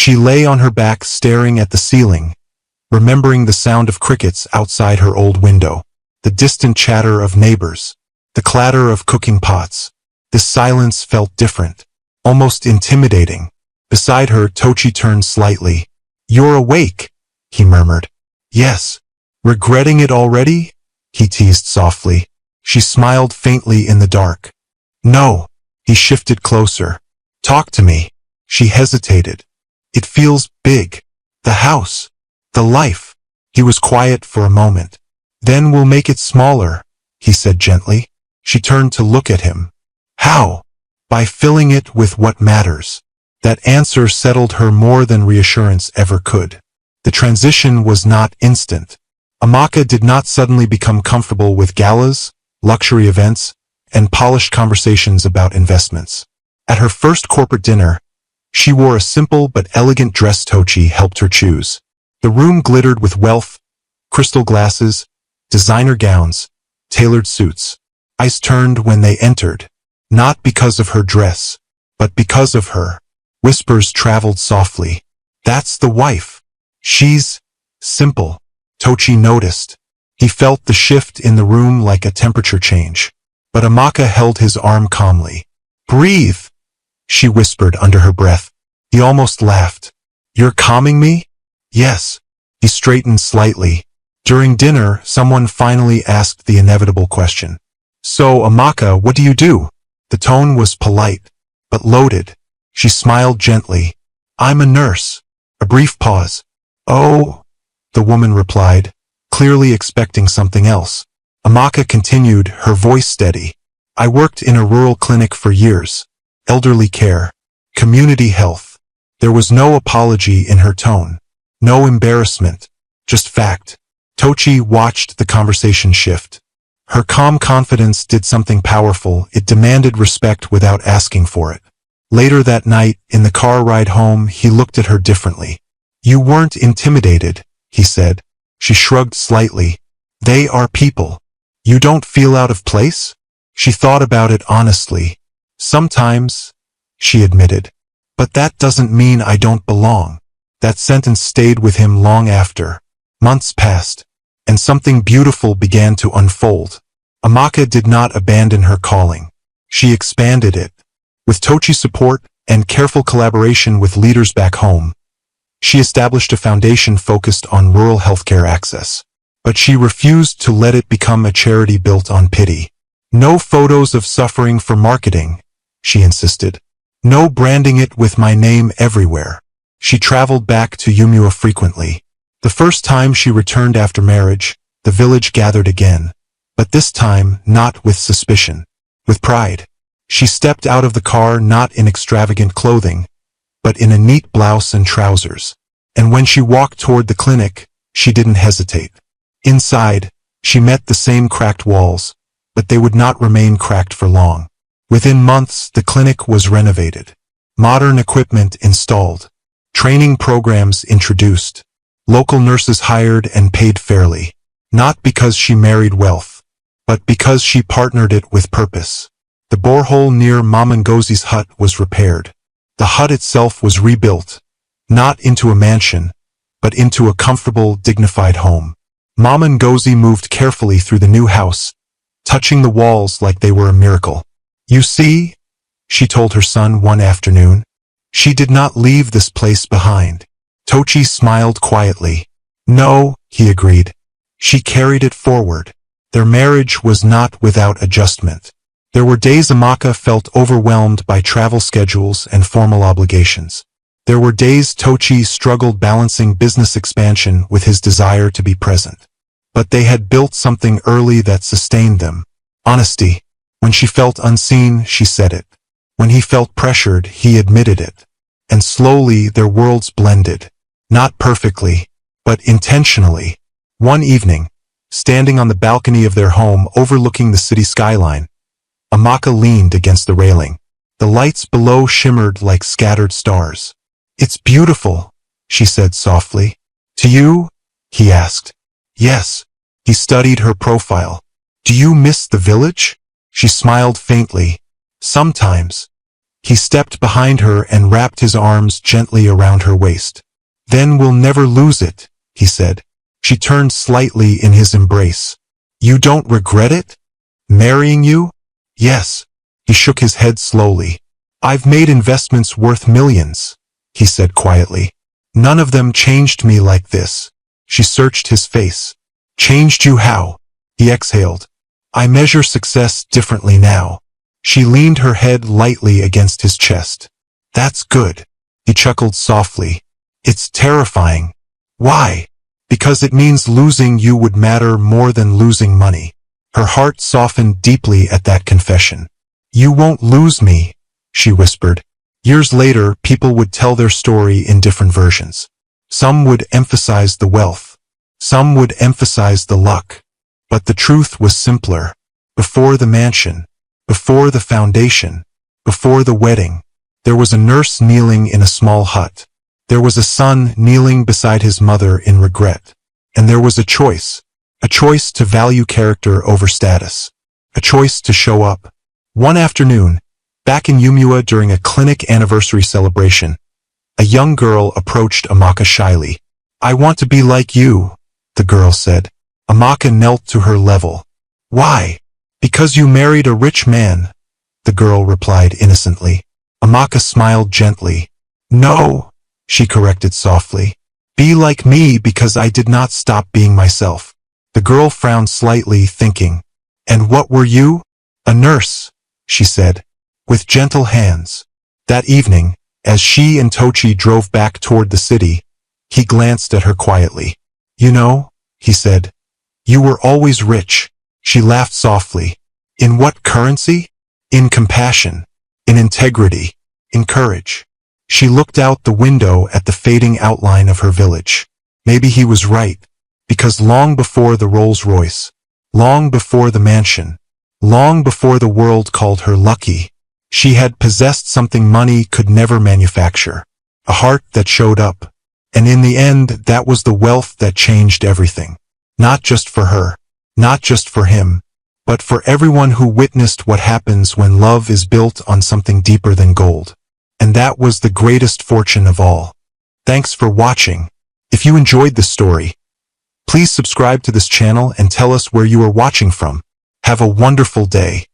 She lay on her back staring at the ceiling, remembering the sound of crickets outside her old window, the distant chatter of neighbors, the clatter of cooking pots. This silence felt different, almost intimidating. Beside her, Tochi turned slightly. "You're awake," he murmured. Yes. Regretting it already? He teased softly. She smiled faintly in the dark. No. He shifted closer. Talk to me. She hesitated. It feels big. The house. The life. He was quiet for a moment. Then we'll make it smaller, he said gently. She turned to look at him. How? By filling it with what matters. That answer settled her more than reassurance ever could. The transition was not instant. Amaka did not suddenly become comfortable with galas, luxury events, and polished conversations about investments. At her first corporate dinner, she wore a simple but elegant dress Tochi helped her choose. The room glittered with wealth, crystal glasses, designer gowns, tailored suits. Eyes turned when they entered, not because of her dress, but because of her. Whispers traveled softly. That's the wife. She's simple. Tochi noticed. He felt the shift in the room like a temperature change. But Amaka held his arm calmly. Breathe, she whispered under her breath. He almost laughed. You're calming me? Yes. He straightened slightly. During dinner, someone finally asked the inevitable question. So, Amaka, what do you do? The tone was polite, but loaded. She smiled gently. I'm a nurse. A brief pause. Oh, the woman replied, clearly expecting something else. Amaka continued, her voice steady. I worked in a rural clinic for years. Elderly care. Community health. There was no apology in her tone. No embarrassment. Just fact. Tochi watched the conversation shift. Her calm confidence did something powerful. It demanded respect without asking for it. Later that night, in the car ride home, he looked at her differently. You weren't intimidated, he said. She shrugged slightly. They are people. You don't feel out of place? She thought about it honestly. Sometimes, she admitted. But that doesn't mean I don't belong. That sentence stayed with him long after. Months passed, and something beautiful began to unfold. Amaka did not abandon her calling. She expanded it. With Tochi's support and careful collaboration with leaders back home, she established a foundation focused on rural healthcare access. But she refused to let it become a charity built on pity. No photos of suffering for marketing, she insisted. No branding it with my name everywhere. She traveled back to Umua frequently. The first time she returned after marriage, the village gathered again. But this time, not with suspicion. With pride. She stepped out of the car not in extravagant clothing, but in a neat blouse and trousers. And when she walked toward the clinic, she didn't hesitate. Inside, she met the same cracked walls, but they would not remain cracked for long. Within months, the clinic was renovated. Modern equipment installed. Training programs introduced. Local nurses hired and paid fairly. Not because she married wealth, but because she partnered it with purpose. The borehole near Mamangozi's hut was repaired. The hut itself was rebuilt, not into a mansion, but into a comfortable, dignified home. Mamangozi moved carefully through the new house, touching the walls like they were a miracle. You see, she told her son one afternoon, she did not leave this place behind. Tochi smiled quietly. No, he agreed. She carried it forward. Their marriage was not without adjustment. There were days Amaka felt overwhelmed by travel schedules and formal obligations. There were days Tochi struggled balancing business expansion with his desire to be present. But they had built something early that sustained them. Honesty. When she felt unseen, she said it. When he felt pressured, he admitted it. And slowly their worlds blended. Not perfectly, but intentionally. One evening, standing on the balcony of their home overlooking the city skyline, Amaka leaned against the railing. The lights below shimmered like scattered stars. It's beautiful, she said softly. To you? He asked. Yes. He studied her profile. Do you miss the village? She smiled faintly. Sometimes. He stepped behind her and wrapped his arms gently around her waist. Then we'll never lose it, he said. She turned slightly in his embrace. You don't regret it? Marrying you? Yes. He shook his head slowly. I've made investments worth millions, he said quietly. None of them changed me like this. She searched his face. Changed you how? He exhaled. I measure success differently now. She leaned her head lightly against his chest. That's good. He chuckled softly. It's terrifying. Why? Because it means losing you would matter more than losing money. Her heart softened deeply at that confession. You won't lose me, she whispered. Years later, people would tell their story in different versions. Some would emphasize the wealth. Some would emphasize the luck. But the truth was simpler. Before the mansion, before the foundation, before the wedding, there was a nurse kneeling in a small hut. There was a son kneeling beside his mother in regret. And there was a choice to value character over status, a choice to show up. One afternoon, back in Yumua during a clinic anniversary celebration, a young girl approached Amaka shyly. I want to be like you, the girl said. Amaka knelt to her level. Why? Because you married a rich man, the girl replied innocently. Amaka smiled gently. No, she corrected softly. Be like me because I did not stop being myself. The girl frowned slightly, thinking, and what were you? A nurse, she said, with gentle hands. That evening, as she and Tochi drove back toward the city, he glanced at her quietly. You know, he said, you were always rich. She laughed softly. In what currency? In compassion, in integrity, in courage. She looked out the window at the fading outline of her village. Maybe he was right, because long before the Rolls-Royce, long before the mansion, long before the world called her lucky, she had possessed something money could never manufacture. A heart that showed up. And in the end, that was the wealth that changed everything. Not just for her, not just for him, but for everyone who witnessed what happens when love is built on something deeper than gold. And that was the greatest fortune of all. Thanks for watching. If you enjoyed this story, please subscribe to this channel and tell us where you are watching from. Have a wonderful day.